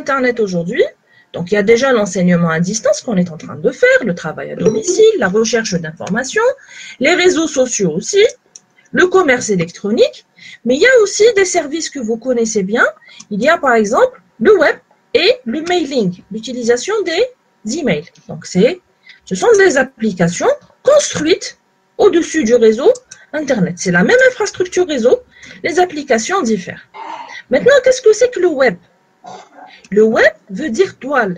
Internet aujourd'hui, donc il y a déjà l'enseignement à distance qu'on est en train de faire, le travail à domicile, la recherche d'informations, les réseaux sociaux aussi, le commerce électronique, mais il y a aussi des services que vous connaissez bien. Il y a par exemple le web et le mailing, l'utilisation des emails. Donc ce sont des applications construites au-dessus du réseau Internet. C'est la même infrastructure réseau, les applications diffèrent. Maintenant, qu'est-ce que c'est que le web? Le web veut dire toile.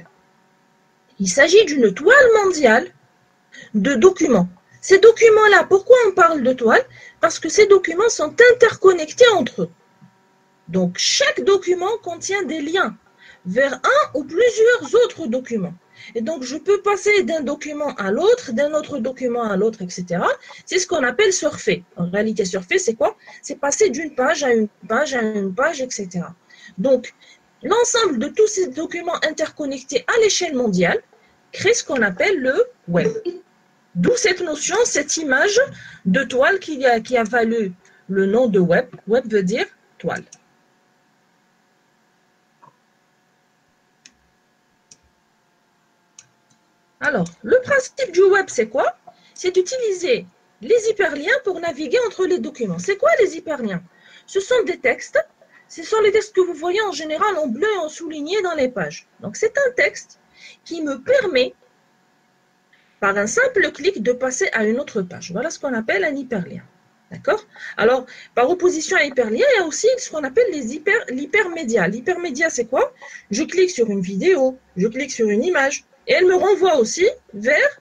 Il s'agit d'une toile mondiale de documents. Ces documents-là, pourquoi on parle de toile? Parce que ces documents sont interconnectés entre eux. Donc, chaque document contient des liens vers un ou plusieurs autres documents. Et donc, je peux passer d'un document à l'autre, d'un autre document à l'autre, etc. C'est ce qu'on appelle surfer. En réalité, surfer, c'est quoi? C'est passer d'une page à une page à une page, etc. Donc, l'ensemble de tous ces documents interconnectés à l'échelle mondiale crée ce qu'on appelle le web. D'où cette notion, cette image de toile qui a valu le nom de web. Web veut dire toile. Alors, le principe du web, c'est quoi? C'est d'utiliser les hyperliens pour naviguer entre les documents. C'est quoi les hyperliens? Ce sont des textes. Ce sont les textes que vous voyez en général en bleu et en souligné dans les pages. Donc, c'est un texte qui me permet, par un simple clic, de passer à une autre page. Voilà ce qu'on appelle un hyperlien. D'accord? Alors, par opposition à hyperlien, il y a aussi ce qu'on appelle l'hypermédia. L'hypermédia, c'est quoi? Je clique sur une vidéo, je clique sur une image, et elle me renvoie aussi vers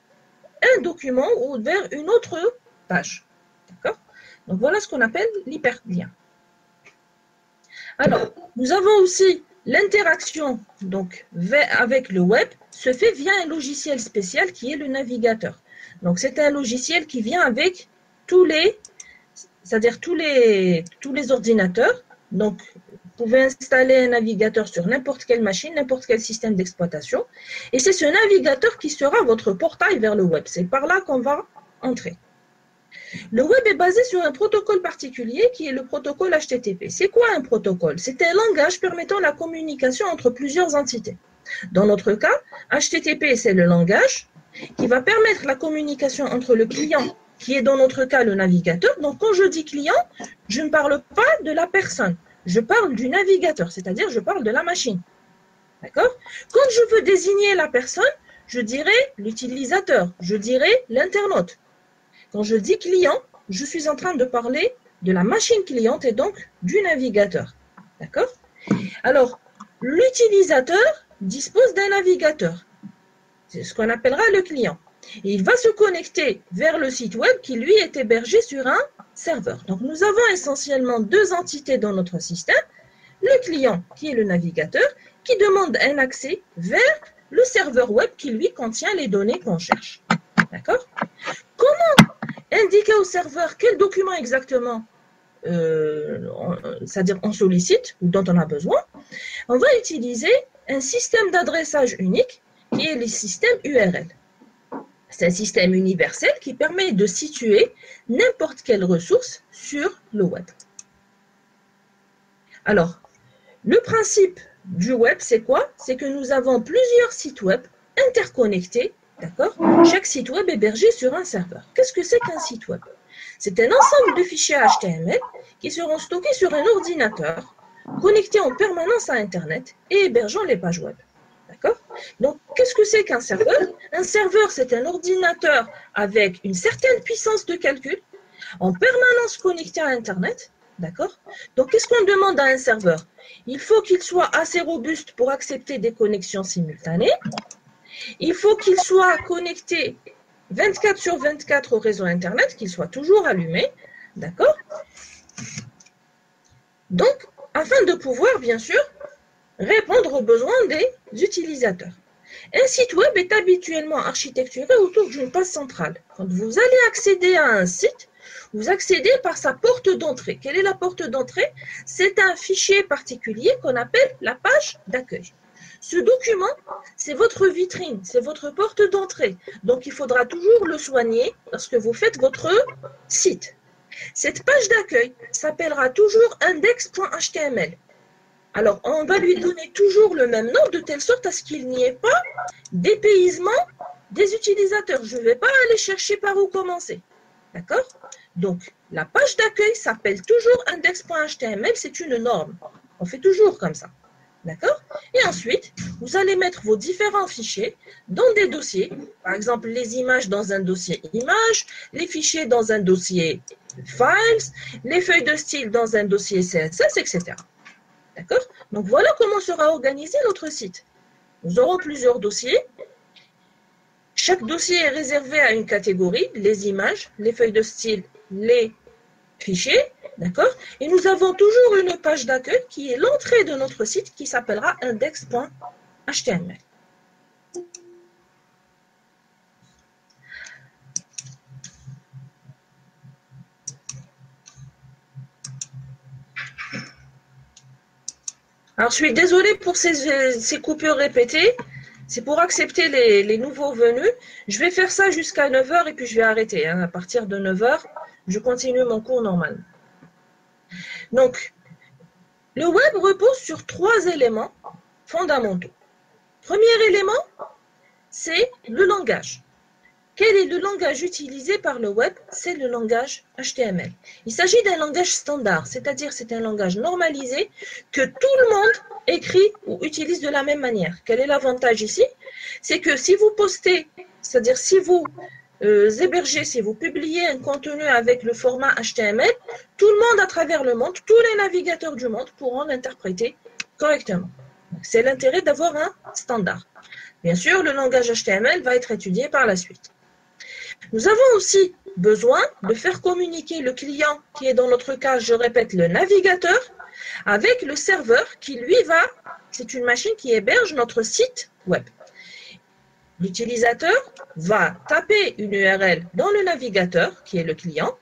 un document ou vers une autre page. D'accord? Donc, voilà ce qu'on appelle l'hyperlien. Alors, nous avons aussi l'interaction avec le web se fait via un logiciel spécial qui est le navigateur. Donc, c'est un logiciel qui vient avec tous les ordinateurs. Donc, vous pouvez installer un navigateur sur n'importe quelle machine, n'importe quel système d'exploitation. Et c'est ce navigateur qui sera votre portail vers le web. C'est par là qu'on va entrer. Le web est basé sur un protocole particulier qui est le protocole HTTP. C'est quoi un protocole? C'est un langage permettant la communication entre plusieurs entités. Dans notre cas, HTTP, c'est le langage qui va permettre la communication entre le client, qui est dans notre cas le navigateur. Donc, quand je dis client, je ne parle pas de la personne. Je parle du navigateur, c'est-à-dire je parle de la machine. D'accord? Quand je veux désigner la personne, je dirais l'utilisateur, je dirais l'internaute. Quand je dis client, je suis en train de parler de la machine cliente et donc du navigateur. D'accord? Alors, l'utilisateur dispose d'un navigateur. C'est ce qu'on appellera le client. Et il va se connecter vers le site web qui, lui, est hébergé sur un serveur. Donc, nous avons essentiellement deux entités dans notre système. Le client, qui est le navigateur, qui demande un accès vers le serveur web qui, lui, contient les données qu'on cherche. D'accord? Comment indiquer au serveur quel document exactement c'est-à-dire on sollicite ou dont on a besoin? On va utiliser un système d'adressage unique qui est le système URL. C'est un système universel qui permet de situer n'importe quelle ressource sur le web. Alors, le principe du web, c'est quoi? C'est que nous avons plusieurs sites web interconnectés, d'accord? Chaque site web est hébergé sur un serveur. Qu'est-ce que c'est qu'un site web? C'est un ensemble de fichiers HTML qui seront stockés sur un ordinateur, connectés en permanence à Internet et hébergeant les pages web. D'accord? Donc, qu'est-ce que c'est qu'un serveur? Un serveur, c'est un ordinateur avec une certaine puissance de calcul, en permanence connecté à Internet. D'accord? Donc, qu'est-ce qu'on demande à un serveur? Il faut qu'il soit assez robuste pour accepter des connexions simultanées. Il faut qu'il soit connecté 24 sur 24 au réseau Internet, qu'il soit toujours allumé. D'accord? Donc, afin de pouvoir, bien sûr, répondre aux besoins des utilisateurs. Un site web est habituellement architecturé autour d'une page centrale. Quand vous allez accéder à un site, vous accédez par sa porte d'entrée. Quelle est la porte d'entrée? C'est un fichier particulier qu'on appelle la page d'accueil. Ce document, c'est votre vitrine, c'est votre porte d'entrée. Donc, il faudra toujours le soigner lorsque vous faites votre site. Cette page d'accueil s'appellera toujours index.html. Alors, on va lui donner toujours le même nom de telle sorte à ce qu'il n'y ait pas d'épaysement des utilisateurs. Je ne vais pas aller chercher par où commencer. D'accord? Donc, la page d'accueil s'appelle toujours index.html, c'est une norme. On fait toujours comme ça. D'accord? Et ensuite, vous allez mettre vos différents fichiers dans des dossiers. Par exemple, les images dans un dossier images, les fichiers dans un dossier files, les feuilles de style dans un dossier CSS, etc. D'accord? Donc, voilà comment sera organisé notre site. Nous aurons plusieurs dossiers. Chaque dossier est réservé à une catégorie, les images, les feuilles de style, les fichiers. D'accord? Et nous avons toujours une page d'accueil qui est l'entrée de notre site qui s'appellera index.html. Alors, je suis désolée pour ces coupures répétées. C'est pour accepter les nouveaux venus. Je vais faire ça jusqu'à 9 h et puis je vais arrêter. À partir de 9 h, je continue mon cours normal. Donc, le web repose sur 3 éléments fondamentaux. Premier élément, c'est le langage. Quel est le langage utilisé par le web? C'est le langage HTML. Il s'agit d'un langage standard, c'est-à-dire c'est un langage normalisé que tout le monde écrit ou utilise de la même manière. Quel est l'avantage ici? C'est que si vous postez, c'est-à-dire si vous hébergez, si vous publiez un contenu avec le format HTML, tout le monde à travers le monde, tous les navigateurs du monde pourront l'interpréter correctement. C'est l'intérêt d'avoir un standard. Bien sûr, le langage HTML va être étudié par la suite. Nous avons aussi besoin de faire communiquer le client, qui est dans notre cas, je répète, le navigateur, avec le serveur qui, lui, c'est une machine qui héberge notre site web. L'utilisateur va taper une URL dans le navigateur, qui est le client,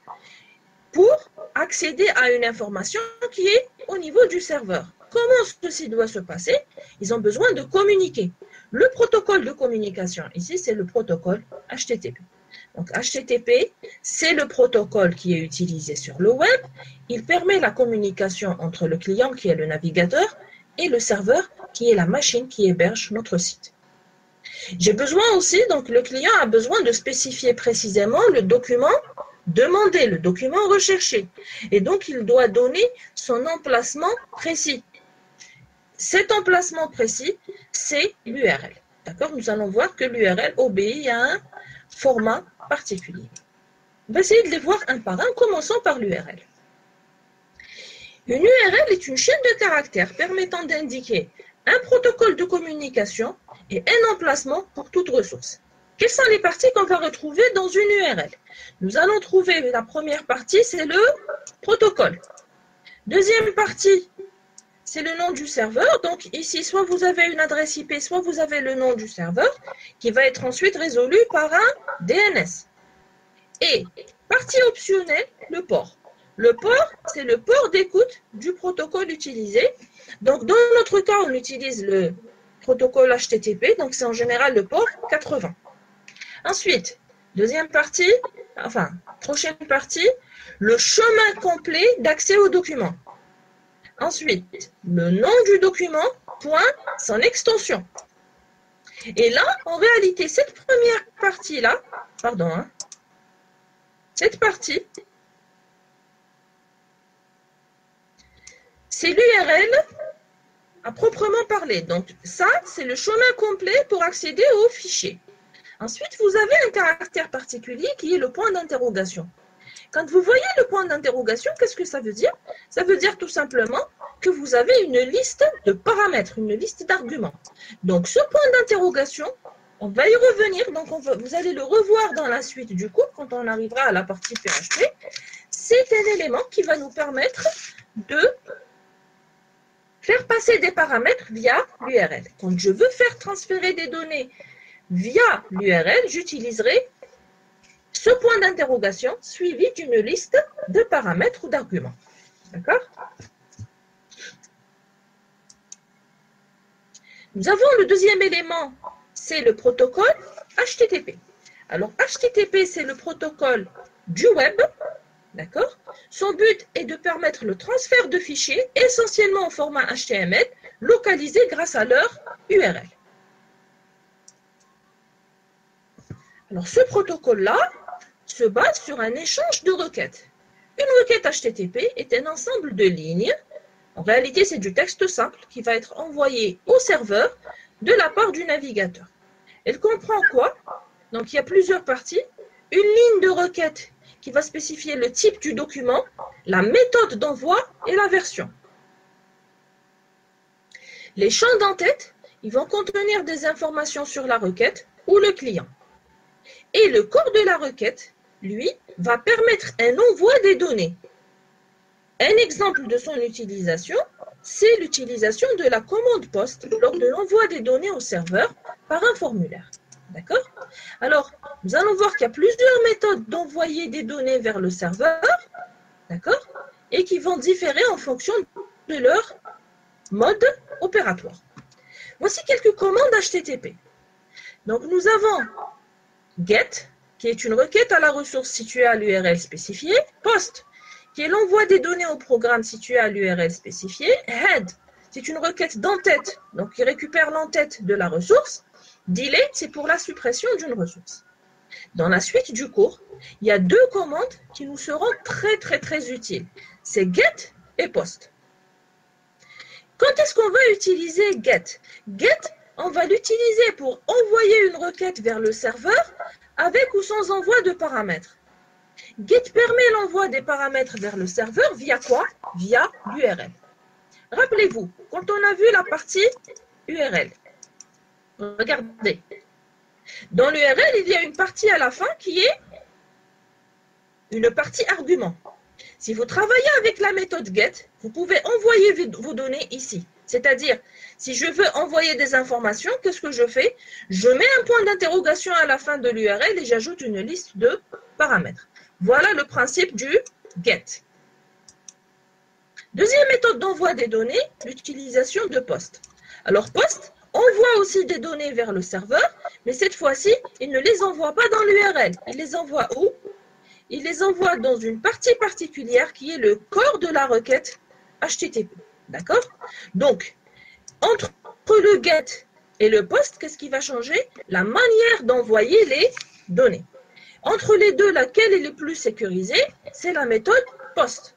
pour accéder à une information qui est au niveau du serveur. Comment ceci doit se passer? Ils ont besoin de communiquer. Le protocole de communication, ici, c'est le protocole HTTP. Donc, HTTP, c'est le protocole qui est utilisé sur le web. Il permet la communication entre le client, qui est le navigateur, et le serveur, qui est la machine qui héberge notre site. J'ai besoin aussi, donc le client a besoin de spécifier précisément le document demandé, le document recherché. Et donc, il doit donner son emplacement précis. Cet emplacement précis, c'est l'URL. D'accord? Nous allons voir que l'URL obéit à un format particulier. On va essayer de les voir un par un. Commençons par l'URL. Une URL est une chaîne de caractères permettant d'indiquer un protocole de communication et un emplacement pour toute ressource. Quelles sont les parties qu'on va retrouver dans une URL? Nous allons trouver la première partie, c'est le protocole. Deuxième partie, c'est le nom du serveur. Donc ici, soit vous avez une adresse IP, soit vous avez le nom du serveur qui va être ensuite résolu par un DNS. Et partie optionnelle, le port. Le port, c'est le port d'écoute du protocole utilisé. Donc dans notre cas, on utilise le protocole HTTP, donc c'est en général le port 80. Ensuite, deuxième partie, prochaine partie, le chemin complet d'accès au document. Ensuite, le nom du document, point, son extension. Et là, en réalité, cette première partie-là, cette partie, c'est l'URL à proprement parler. Donc, ça, c'est le chemin complet pour accéder au fichier. Ensuite, vous avez un caractère particulier qui est le point d'interrogation. Quand vous voyez le point d'interrogation, qu'est-ce que ça veut dire? Ça veut dire tout simplement que vous avez une liste de paramètres, une liste d'arguments. Donc, ce point d'interrogation, on va y revenir. Donc, vous allez le revoir dans la suite du cours quand on arrivera à la partie PHP. C'est un élément qui va nous permettre de faire passer des paramètres via l'URL. Quand je veux faire transférer des données via l'URL, j'utiliserai ce point d'interrogation suivi d'une liste de paramètres ou d'arguments. D'accord? Nous avons le deuxième élément, c'est le protocole HTTP. Alors, HTTP, c'est le protocole du web. D'accord? Son but est de permettre le transfert de fichiers essentiellement en format HTML, localisés grâce à leur URL. Alors, ce protocole-là se base sur un échange de requêtes. Une requête HTTP est un ensemble de lignes. En réalité, c'est du texte simple qui va être envoyé au serveur de la part du navigateur. Elle comprend quoi? Donc, il y a plusieurs parties. Une ligne de requête qui va spécifier le type du document, la méthode d'envoi et la version. Les champs d'entête, ils vont contenir des informations sur la requête ou le client. Et le corps de la requête, lui, va permettre un envoi des données. Un exemple de son utilisation, c'est l'utilisation de la commande POST lors de l'envoi des données au serveur par un formulaire. D'accord? Alors, nous allons voir qu'il y a plusieurs méthodes d'envoyer des données vers le serveur, d'accord? Et qui vont différer en fonction de leur mode opératoire. Voici quelques commandes HTTP. Donc, nous avons GET, qui est une requête à la ressource située à l'URL spécifiée, POST, qui est l'envoi des données au programme situé à l'URL spécifiée, HEAD, c'est une requête d'entête, donc qui récupère l'entête de la ressource, Delete, c'est pour la suppression d'une ressource. Dans la suite du cours, il y a deux commandes qui nous seront très utiles. C'est GET et POST. Quand est-ce qu'on va utiliser GET? GET, on va l'utiliser pour envoyer une requête vers le serveur avec ou sans envoi de paramètres. GET permet l'envoi des paramètres vers le serveur via quoi? Via l'URL. Rappelez-vous, quand on a vu la partie URL, regardez, dans l'URL, il y a une partie à la fin qui est une partie argument. Si vous travaillez avec la méthode GET, vous pouvez envoyer vos données ici. C'est-à-dire, si je veux envoyer des informations, qu'est-ce que je fais? Je mets un point d'interrogation à la fin de l'URL et j'ajoute une liste de paramètres. Voilà le principe du GET. Deuxième méthode d'envoi des données, l'utilisation de POST. Alors, POST envoie aussi des données vers le serveur, mais cette fois-ci, il ne les envoie pas dans l'URL. Il les envoie où? Il les envoie dans une partie particulière qui est le corps de la requête HTTP. D'accord? Donc, entre le GET et le POST, qu'est-ce qui va changer? La manière d'envoyer les données. Entre les deux, laquelle est le plus sécurisée? C'est la méthode POST.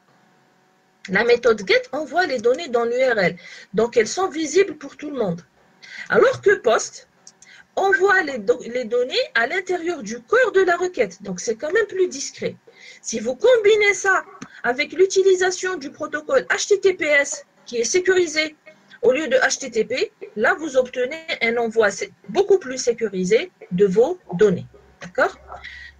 La méthode GET envoie les données dans l'URL, donc elles sont visibles pour tout le monde. Alors que POST envoie les données à l'intérieur du corps de la requête, donc c'est quand même plus discret. Si vous combinez ça avec l'utilisation du protocole HTTPS qui est sécurisé au lieu de HTTP, là vous obtenez un envoi beaucoup plus sécurisé de vos données. D'accord?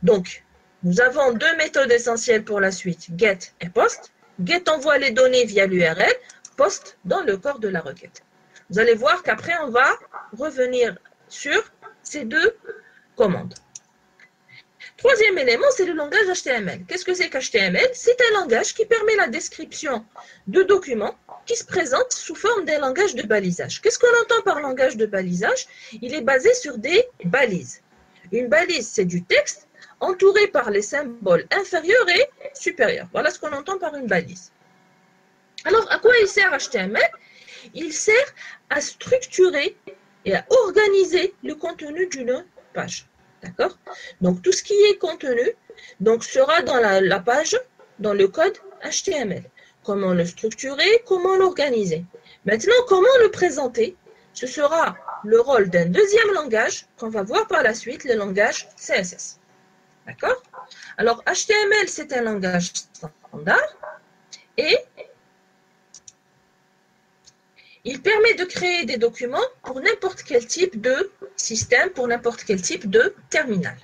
Donc, nous avons deux méthodes essentielles pour la suite, GET et POST. GET envoie les données via l'URL, POST dans le corps de la requête. Vous allez voir qu'après, on va revenir sur ces deux commandes. Troisième élément, c'est le langage HTML. Qu'est-ce que c'est qu'HTML? C'est un langage qui permet la description de documents qui se présentent sous forme d'un langage de balisage. Qu'est-ce qu'on entend par langage de balisage? Il est basé sur des balises. Une balise, c'est du texte entouré par les symboles inférieurs et supérieurs. Voilà ce qu'on entend par une balise. Alors, à quoi il sert HTML? Il sert à structurer et à organiser le contenu d'une page. D'accord? Donc, tout ce qui est contenu donc, sera dans la page, dans le code HTML. Comment le structurer, comment l'organiser. Maintenant, comment le présenter? Ce sera le rôle d'un deuxième langage qu'on va voir par la suite, le langage CSS. D'accord? Alors, HTML, c'est un langage standard et il permet de créer des documents pour n'importe quel type de système, pour n'importe quel type de terminal.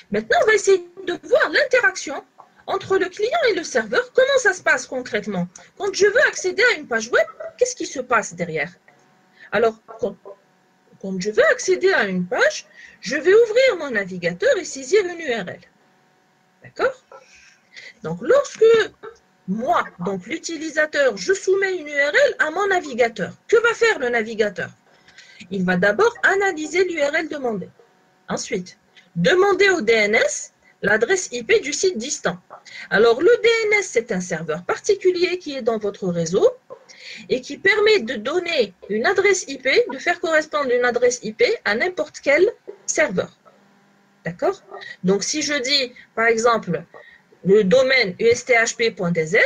Maintenant, on va essayer de voir l'interaction entre le client et le serveur. Comment ça se passe concrètement? Quand je veux accéder à une page web, qu'est-ce qui se passe derrière? Alors, quand je veux accéder à une page, je vais ouvrir mon navigateur et saisir une URL. D'accord? Donc, lorsque moi, donc l'utilisateur, je soumets une URL à mon navigateur, que va faire le navigateur? Il va d'abord analyser l'URL demandée. Ensuite, demander au DNS l'adresse IP du site distant. Alors, le DNS, c'est un serveur particulier qui est dans votre réseau et qui permet de donner une adresse IP, de faire correspondre une adresse IP à n'importe quel serveur. D'accord? Donc, si je dis, par exemple, le domaine usthp.dz,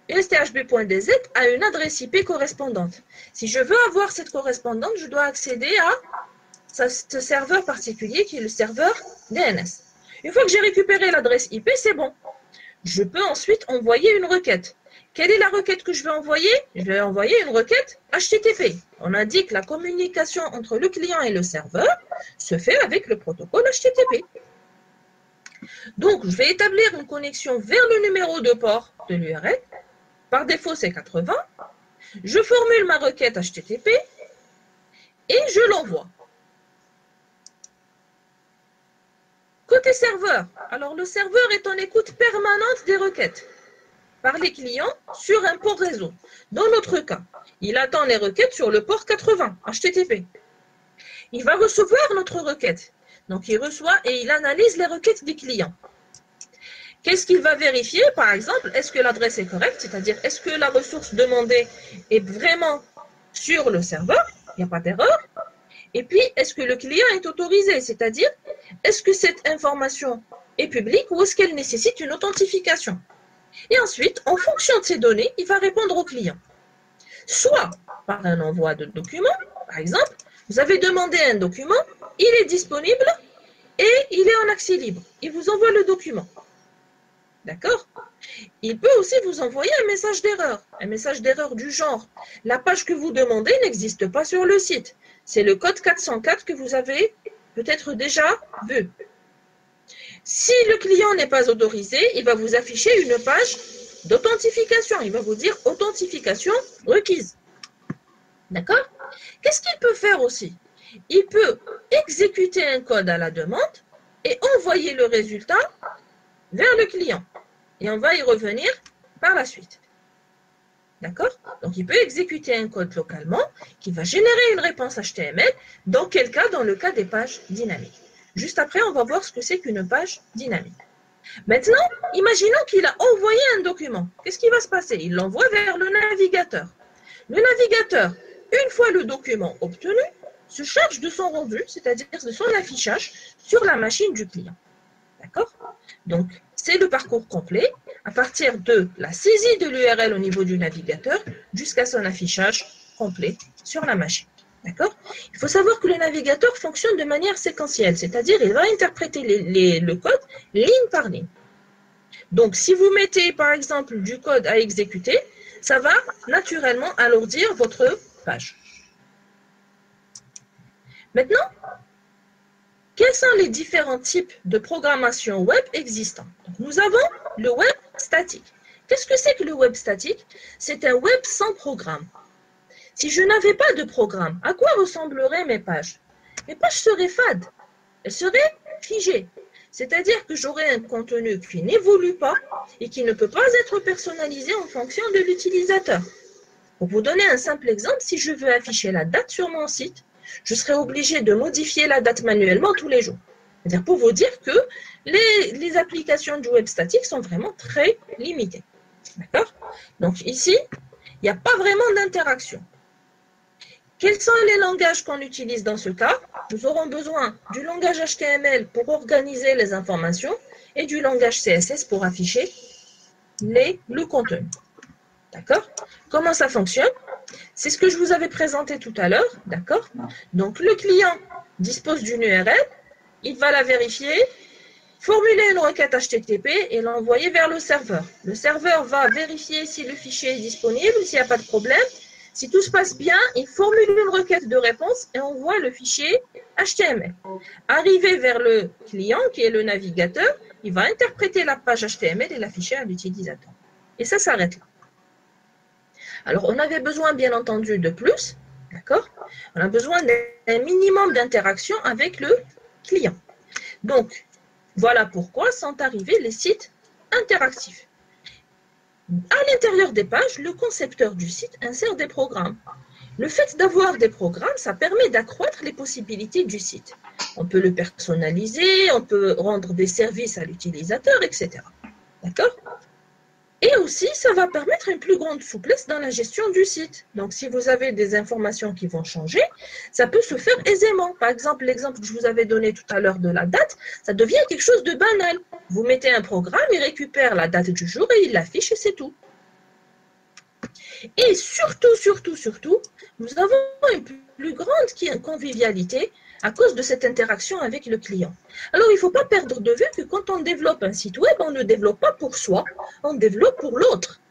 usthp.dz a une adresse IP correspondante. Si je veux avoir cette correspondante, je dois accéder à ce serveur particulier qui est le serveur DNS. Une fois que j'ai récupéré l'adresse IP, c'est bon. Je peux ensuite envoyer une requête. Quelle est la requête que je vais envoyer? Je vais envoyer une requête HTTP. On a dit que la communication entre le client et le serveur se fait avec le protocole HTTP. Donc, je vais établir une connexion vers le numéro de port de l'URL. Par défaut, c'est 80. Je formule ma requête HTTP et je l'envoie. Côté serveur, alors le serveur est en écoute permanente des requêtes par les clients sur un port réseau. Dans notre cas, il attend les requêtes sur le port 80, HTTP. Il va recevoir notre requête. Donc, il reçoit et il analyse les requêtes des clients. Qu'est-ce qu'il va vérifier? Par exemple, est-ce que l'adresse est correcte? C'est-à-dire, est-ce que la ressource demandée est vraiment sur le serveur? Il n'y a pas d'erreur. Et puis, est-ce que le client est autorisé? C'est-à-dire, est-ce que cette information est publique ou est-ce qu'elle nécessite une authentification? Et ensuite, en fonction de ces données, il va répondre au client. Soit par un envoi de document, par exemple, vous avez demandé un document, il est disponible et il est en accès libre. Il vous envoie le document. D'accord? Il peut aussi vous envoyer un message d'erreur du genre. La page que vous demandez n'existe pas sur le site. C'est le code 404 que vous avez peut-être déjà vu. Si le client n'est pas autorisé, il va vous afficher une page d'authentification. Il va vous dire authentification requise. D'accord? Qu'est-ce qu'il peut faire aussi? Il peut exécuter un code à la demande et envoyer le résultat vers le client. Et on va y revenir par la suite. D'accord? Donc, il peut exécuter un code localement qui va générer une réponse HTML. Dans quel cas? Dans le cas des pages dynamiques. Juste après, on va voir ce que c'est qu'une page dynamique. Maintenant, imaginons qu'il a envoyé un document. Qu'est-ce qui va se passer? Il l'envoie vers le navigateur. Le navigateur, une fois le document obtenu, se charge de son rendu, c'est-à-dire de son affichage sur la machine du client. D'accord? Donc, c'est le parcours complet à partir de la saisie de l'URL au niveau du navigateur jusqu'à son affichage complet sur la machine. D'accord? Il faut savoir que le navigateur fonctionne de manière séquentielle, c'est-à-dire il va interpréter le code ligne par ligne. Donc, si vous mettez par exemple du code à exécuter, ça va naturellement alourdir votre page. Maintenant, quels sont les différents types de programmation web existants? Donc, nous avons le web statique. Qu'est-ce que c'est que le web statique? C'est un web sans programme. Si je n'avais pas de programme, à quoi ressembleraient mes pages? Mes pages seraient fades, elles seraient figées. C'est-à-dire que j'aurais un contenu qui n'évolue pas et qui ne peut pas être personnalisé en fonction de l'utilisateur. Pour vous donner un simple exemple, si je veux afficher la date sur mon site, je serai obligé de modifier la date manuellement tous les jours. C'est-à-dire pour vous dire que les applications du web statique sont vraiment très limitées. D'accord? Donc ici, il n'y a pas vraiment d'interaction. Quels sont les langages qu'on utilise dans ce cas? Nous aurons besoin du langage HTML pour organiser les informations et du langage CSS pour afficher le contenu. D'accord? Comment ça fonctionne? C'est ce que je vous avais présenté tout à l'heure. D'accord? Donc, le client dispose d'une URL, il va la vérifier, formuler une requête HTTP et l'envoyer vers le serveur. Le serveur va vérifier si le fichier est disponible, s'il n'y a pas de problème. Si tout se passe bien, il formule une requête de réponse et envoie le fichier HTML. Arrivé vers le client, qui est le navigateur, il va interpréter la page HTML et l'afficher à l'utilisateur. Et ça s'arrête là. Alors, on avait besoin, bien entendu, de plus. D'accord? On a besoin d'un minimum d'interaction avec le client. Donc, voilà pourquoi sont arrivés les sites interactifs. À l'intérieur des pages, le concepteur du site insère des programmes. Le fait d'avoir des programmes, ça permet d'accroître les possibilités du site. On peut le personnaliser, on peut rendre des services à l'utilisateur, etc. D'accord? Et aussi, ça va permettre une plus grande souplesse dans la gestion du site. Donc, si vous avez des informations qui vont changer, ça peut se faire aisément. Par exemple, l'exemple que je vous avais donné tout à l'heure de la date, ça devient quelque chose de banal. Vous mettez un programme, il récupère la date du jour et il l'affiche et c'est tout. Et surtout, nous avons une plus grande convivialité à cause de cette interaction avec le client. Alors, il ne faut pas perdre de vue que quand on développe un site web, on ne développe pas pour soi, on développe pour l'autre.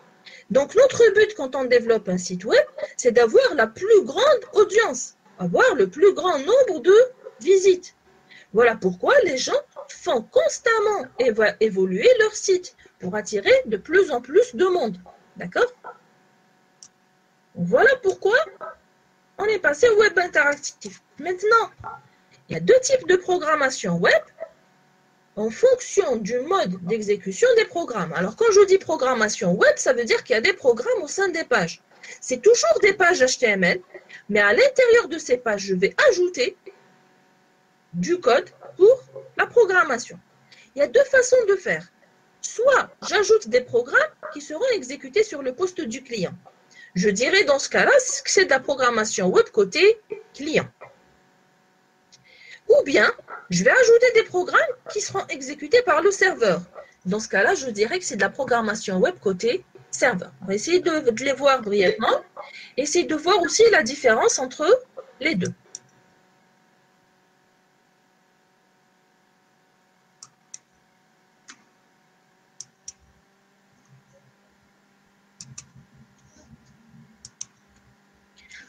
Donc, notre but quand on développe un site web, c'est d'avoir la plus grande audience, avoir le plus grand nombre de visites. Voilà pourquoi les gens font constamment évoluer leur site pour attirer de plus en plus de monde. D'accord? Voilà pourquoi on est passé au web interactif. Maintenant, il y a deux types de programmation web en fonction du mode d'exécution des programmes. Alors, quand je dis programmation web, ça veut dire qu'il y a des programmes au sein des pages. C'est toujours des pages HTML, mais à l'intérieur de ces pages, je vais ajouter du code pour la programmation. Il y a deux façons de faire. Soit j'ajoute des programmes qui seront exécutés sur le poste du client. Je dirais dans ce cas-là que c'est de la programmation web côté client. Ou bien, je vais ajouter des programmes qui seront exécutés par le serveur. Dans ce cas-là, je dirais que c'est de la programmation web côté serveur. On va essayer de les voir brièvement. Essayez de voir aussi la différence entre les deux.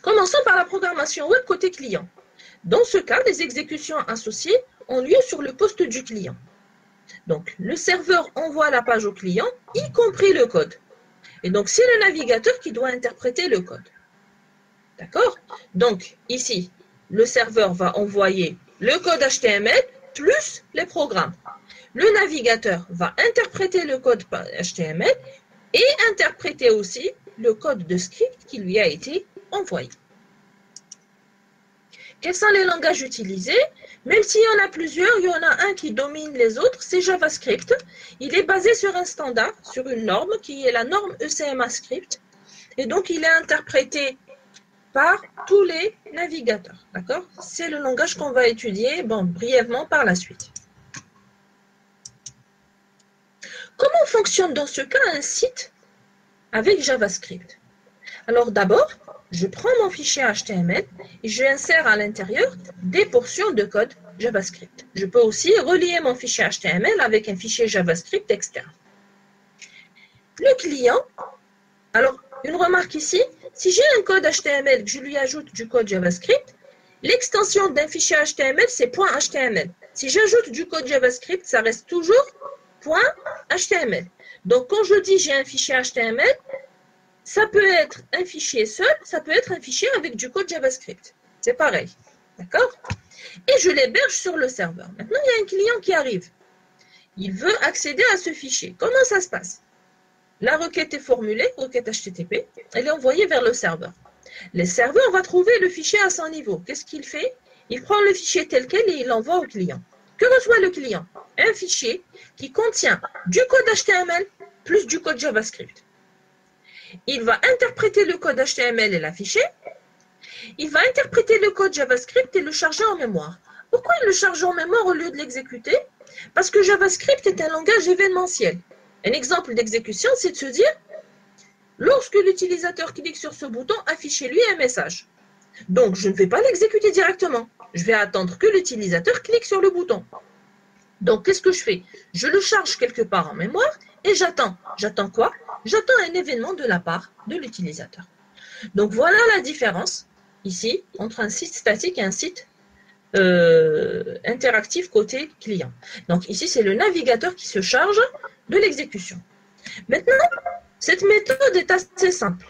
Commençons par la programmation web côté client. Dans ce cas, les exécutions associées ont lieu sur le poste du client. Donc, le serveur envoie la page au client, y compris le code. Et donc, c'est le navigateur qui doit interpréter le code. D'accord? Donc, ici, le serveur va envoyer le code HTML plus les programmes. Le navigateur va interpréter le code HTML et interpréter aussi le code de script qui lui a été envoyé. Quels sont les langages utilisés? Même s'il y en a plusieurs, il y en a un qui domine les autres, c'est JavaScript. Il est basé sur un standard, sur une norme qui est la norme ECMAScript. Et donc, il est interprété par tous les navigateurs. D'accord? C'est le langage qu'on va étudier brièvement par la suite. Comment fonctionne dans ce cas un site avec JavaScript? Alors d'abord, je prends mon fichier HTML et je insère à l'intérieur des portions de code JavaScript. Je peux aussi relier mon fichier HTML avec un fichier JavaScript externe. Le client, alors une remarque ici, si j'ai un code HTML que je lui ajoute du code JavaScript, l'extension d'un fichier HTML c'est .html. Si j'ajoute du code JavaScript, ça reste toujours .html. Donc quand je dis j'ai un fichier HTML, ça peut être un fichier seul, ça peut être un fichier avec du code JavaScript. C'est pareil. D'accord? Et je l'héberge sur le serveur. Maintenant, il y a un client qui arrive. Il veut accéder à ce fichier. Comment ça se passe? La requête est formulée, requête HTTP, elle est envoyée vers le serveur. Le serveur va trouver le fichier à son niveau. Qu'est-ce qu'il fait? Il prend le fichier tel quel et il l'envoie au client. Que reçoit le client? Un fichier qui contient du code HTML plus du code JavaScript. Il va interpréter le code HTML et l'afficher. Il va interpréter le code JavaScript et le charger en mémoire. Pourquoi il le charge en mémoire au lieu de l'exécuter? Parce que JavaScript est un langage événementiel. Un exemple d'exécution, c'est de se dire, lorsque l'utilisateur clique sur ce bouton, affichez-lui un message. Donc, je ne vais pas l'exécuter directement. Je vais attendre que l'utilisateur clique sur le bouton. Donc, qu'est-ce que je fais? Je le charge quelque part en mémoire et j'attends. J'attends quoi? J'attends un événement de la part de l'utilisateur. Donc, voilà la différence ici entre un site statique et un site interactif côté client. Donc, ici, c'est le navigateur qui se charge de l'exécution. Maintenant, cette méthode est assez simple.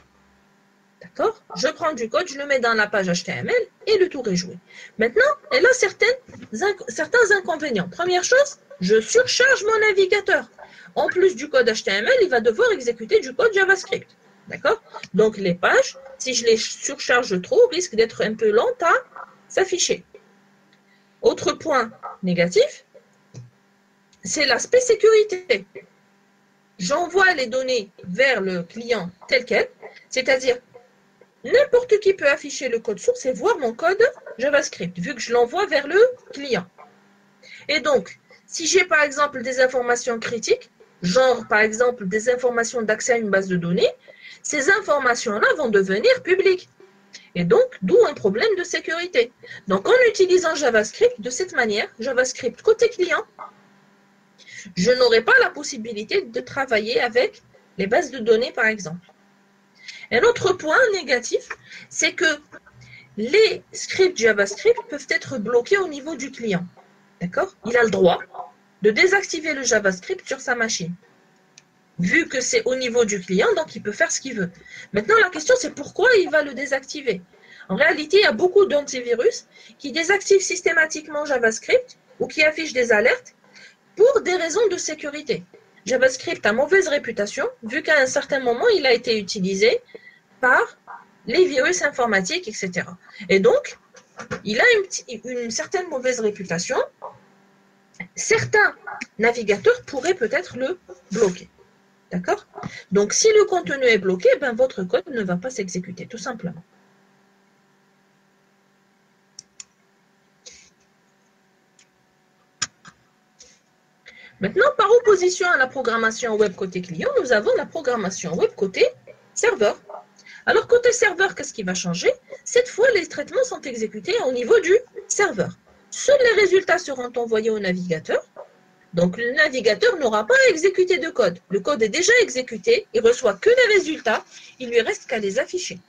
D'accord? Je prends du code, je le mets dans la page HTML et le tour est joué. Maintenant, elle a certains inconvénients. Première chose, je surcharge mon navigateur. En plus du code HTML, il va devoir exécuter du code JavaScript. D'accord? Donc, les pages, si je les surcharge trop, risquent d'être un peu lentes à s'afficher. Autre point négatif, c'est l'aspect sécurité. J'envoie les données vers le client tel quel, c'est-à-dire n'importe qui peut afficher le code source et voir mon code JavaScript, vu que je l'envoie vers le client. Et donc, si j'ai par exemple des informations critiques, genre par exemple des informations d'accès à une base de données, ces informations-là vont devenir publiques. Et donc, d'où un problème de sécurité. Donc, en utilisant JavaScript de cette manière, JavaScript côté client, je n'aurai pas la possibilité de travailler avec les bases de données, par exemple. Un autre point négatif, c'est que les scripts JavaScript peuvent être bloqués au niveau du client. D'accord? Il a le droit de désactiver le JavaScript sur sa machine. Vu que c'est au niveau du client, donc il peut faire ce qu'il veut. Maintenant, la question, c'est pourquoi il va le désactiver. En réalité, il y a beaucoup d'antivirus qui désactivent systématiquement JavaScript ou qui affichent des alertes pour des raisons de sécurité. JavaScript a mauvaise réputation, vu qu'à un certain moment, il a été utilisé par les virus informatiques, etc. Et donc, il a une certaine mauvaise réputation. Certains navigateurs pourraient peut-être le bloquer. D'accord? Donc, si le contenu est bloqué, ben, votre code ne va pas s'exécuter, tout simplement. Maintenant, par opposition à la programmation web côté client, nous avons la programmation web côté serveur. Alors, côté serveur, qu'est-ce qui va changer? Cette fois, les traitements sont exécutés au niveau du serveur. Seuls les résultats seront envoyés au navigateur. Donc, le navigateur n'aura pas à exécuter de code. Le code est déjà exécuté, il ne reçoit que les résultats, il lui reste qu'à les afficher.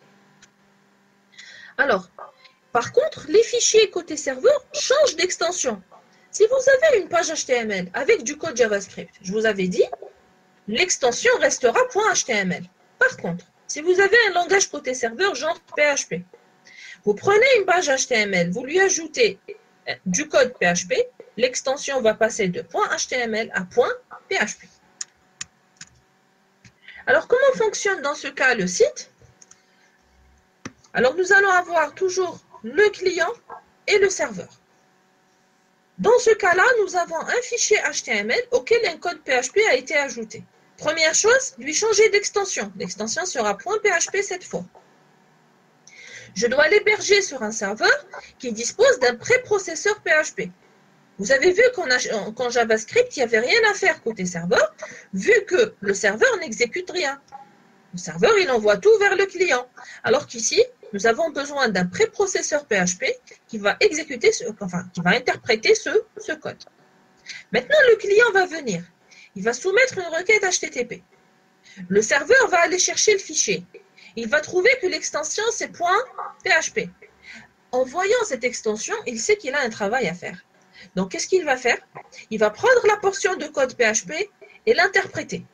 Alors, par contre, les fichiers côté serveur changent d'extension. Si vous avez une page HTML avec du code JavaScript, je vous avais dit, l'extension restera .html. Par contre, si vous avez un langage côté serveur genre PHP, vous prenez une page HTML, vous lui ajoutez du code PHP, l'extension va passer de .html à .php. Alors, comment fonctionne dans ce cas le site? Alors, nous allons avoir toujours le client et le serveur. Dans ce cas-là, nous avons un fichier HTML auquel un code PHP a été ajouté. Première chose, lui changer d'extension. L'extension sera .php cette fois. Je dois l'héberger sur un serveur qui dispose d'un préprocesseur PHP. Vous avez vu qu'en JavaScript, il n'y avait rien à faire côté serveur, vu que le serveur n'exécute rien. Le serveur, il envoie tout vers le client. Alors qu'ici, nous avons besoin d'un préprocesseur PHP qui va exécuter, qui va interpréter ce code. Maintenant, le client va venir. Il va soumettre une requête HTTP. Le serveur va aller chercher le fichier. Il va trouver que l'extension, c'est .php. En voyant cette extension, il sait qu'il a un travail à faire. Donc, qu'est-ce qu'il va faire? Il va prendre la portion de code PHP et l'interpréter.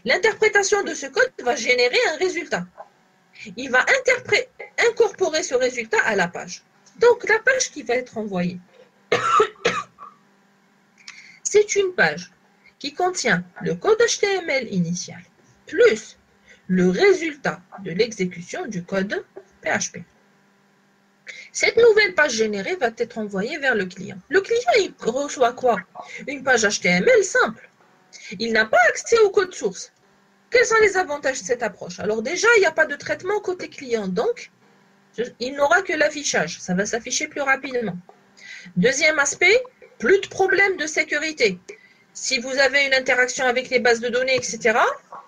L'interprétation de ce code va générer un résultat. Il va incorporer ce résultat à la page. Donc, la page qui va être envoyée, c'est une page qui contient le code HTML initial, plus le résultat de l'exécution du code PHP. Cette nouvelle page générée va être envoyée vers le client. Le client, il reçoit quoi? Une page HTML simple. Il n'a pas accès au code source. Quels sont les avantages de cette approche? Alors déjà, il n'y a pas de traitement côté client, donc il n'aura que l'affichage. Ça va s'afficher plus rapidement. Deuxième aspect, plus de problèmes de sécurité. Si vous avez une interaction avec les bases de données, etc.,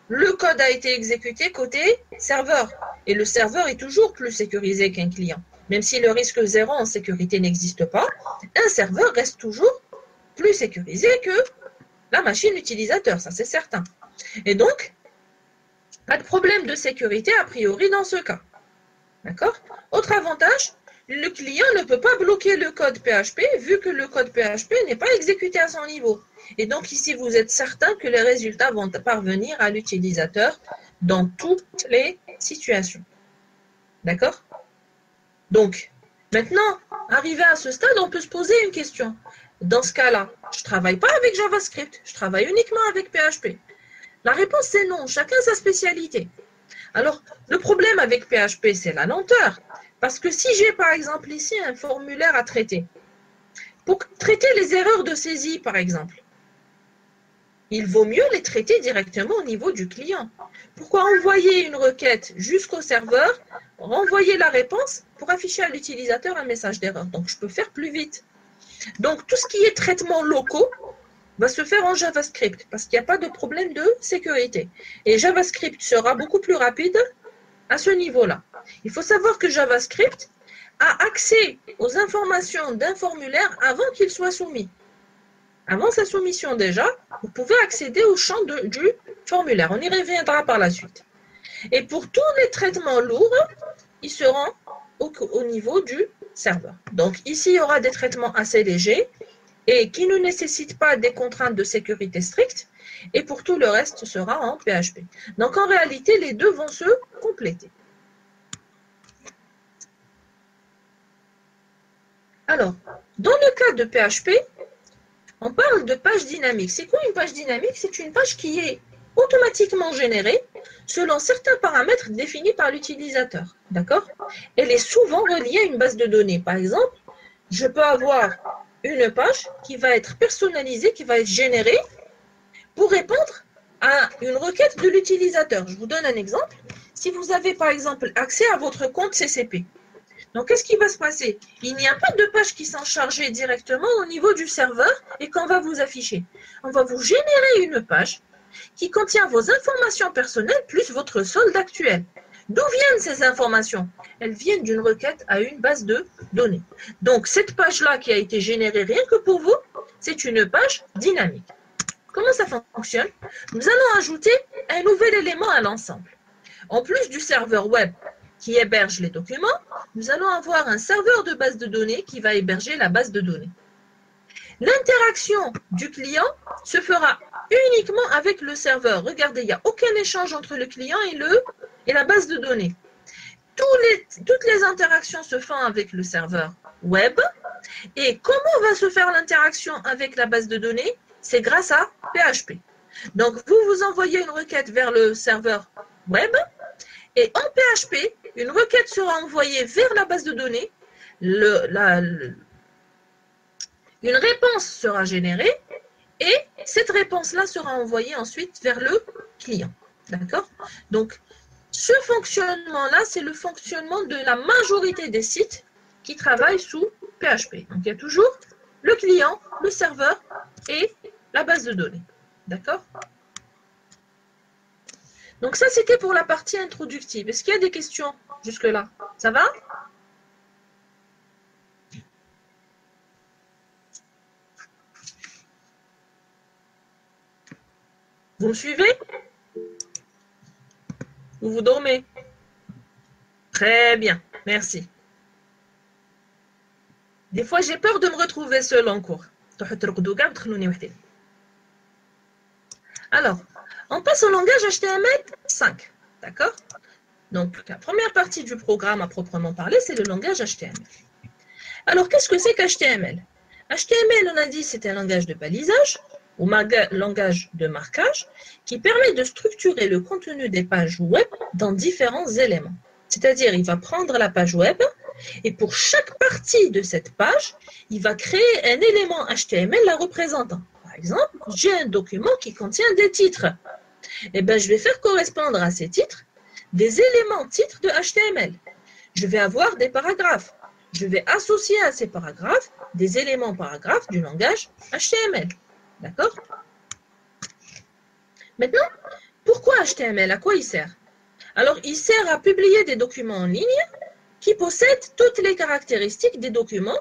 le code a été exécuté côté serveur. Et le serveur est toujours plus sécurisé qu'un client. Même si le risque zéro en sécurité n'existe pas, un serveur reste toujours plus sécurisé que la machine utilisateur, ça c'est certain. Et donc, pas de problème de sécurité a priori dans ce cas. D'accord? Autre avantage, le client ne peut pas bloquer le code PHP vu que le code PHP n'est pas exécuté à son niveau. Et donc ici, vous êtes certain que les résultats vont parvenir à l'utilisateur dans toutes les situations. D'accord? Donc, maintenant, arrivé à ce stade, on peut se poser une question. Dans ce cas-là, je ne travaille pas avec JavaScript, je travaille uniquement avec PHP. La réponse, c'est non. Chacun sa spécialité. Alors, le problème avec PHP, c'est la lenteur. Parce que si j'ai, par exemple, ici un formulaire à traiter, Pour traiter les erreurs de saisie, par exemple, il vaut mieux les traiter directement au niveau du client. Pourquoi envoyer une requête jusqu'au serveur, renvoyer la réponse pour afficher à l'utilisateur un message d'erreur? Donc, je peux faire plus vite. Donc, tout ce qui est traitement locaux va se faire en JavaScript parce qu'il n'y a pas de problème de sécurité. Et JavaScript sera beaucoup plus rapide à ce niveau-là. Il faut savoir que JavaScript a accès aux informations d'un formulaire avant qu'il soit soumis. Avant sa soumission déjà, vous pouvez accéder au champ du formulaire. On y reviendra par la suite. Et pour tous les traitements lourds, ils seront au niveau du serveur. Donc ici, il y aura des traitements assez légers et qui ne nécessitent pas des contraintes de sécurité strictes. Et pour tout le reste, ce sera en PHP. Donc en réalité, les deux vont se compléter. Alors, dans le cas de PHP, on parle de page dynamique. C'est quoi une page dynamique? C'est une page qui est automatiquement générée selon certains paramètres définis par l'utilisateur. D'accord? Elle est souvent reliée à une base de données. Par exemple, je peux avoir une page qui va être personnalisée, qui va être générée pour répondre à une requête de l'utilisateur. Je vous donne un exemple. Si vous avez par exemple accès à votre compte CCP, donc, qu'est-ce qui va se passer? Il n'y a pas de page qui sont chargées directement au niveau du serveur et qu'on va vous afficher. On va vous générer une page qui contient vos informations personnelles plus votre solde actuel. D'où viennent ces informations? Elles viennent d'une requête à une base de données. Donc, cette page-là qui a été générée rien que pour vous, c'est une page dynamique. Comment ça fonctionne? Nous allons ajouter un nouvel élément à l'ensemble. En plus du serveur web qui héberge les documents, nous allons avoir un serveur de base de données qui va héberger la base de données. L'interaction du client se fera uniquement avec le serveur. Regardez, il n'y a aucun échange entre le client et la base de données. Toutes les interactions se font avec le serveur web. Et comment va se faire l'interaction avec la base de données? C'est grâce à PHP. Donc, vous envoyez une requête vers le serveur web. Et en PHP, une requête sera envoyée vers la base de données, une réponse sera générée et cette réponse-là sera envoyée ensuite vers le client. D'accord? Donc, ce fonctionnement-là, c'est le fonctionnement de la majorité des sites qui travaillent sous PHP. Donc, il y a toujours le client, le serveur et la base de données. D'accord? Donc ça, c'était pour la partie introductive. Est-ce qu'il y a des questions jusque-là? Ça va? Vous me suivez? Ou vous dormez? Très bien, merci. Des fois, j'ai peur de me retrouver seule en cours. Alors, on passe au langage HTML5, d'accord? Donc, la première partie du programme à proprement parler, c'est le langage HTML. Alors, qu'est-ce que c'est qu'HTML? HTML, on a dit, c'est un langage de balisage ou langage de marquage qui permet de structurer le contenu des pages web dans différents éléments. C'est-à-dire, il va prendre la page web et pour chaque partie de cette page, il va créer un élément HTML la représentant. Par exemple, j'ai un document qui contient des titres. Eh bien, je vais faire correspondre à ces titres des éléments titres de HTML. Je vais avoir des paragraphes. Je vais associer à ces paragraphes des éléments paragraphes du langage HTML. D'accord? Maintenant, pourquoi HTML? À quoi il sert? Alors, il sert à publier des documents en ligne qui possèdent toutes les caractéristiques des documents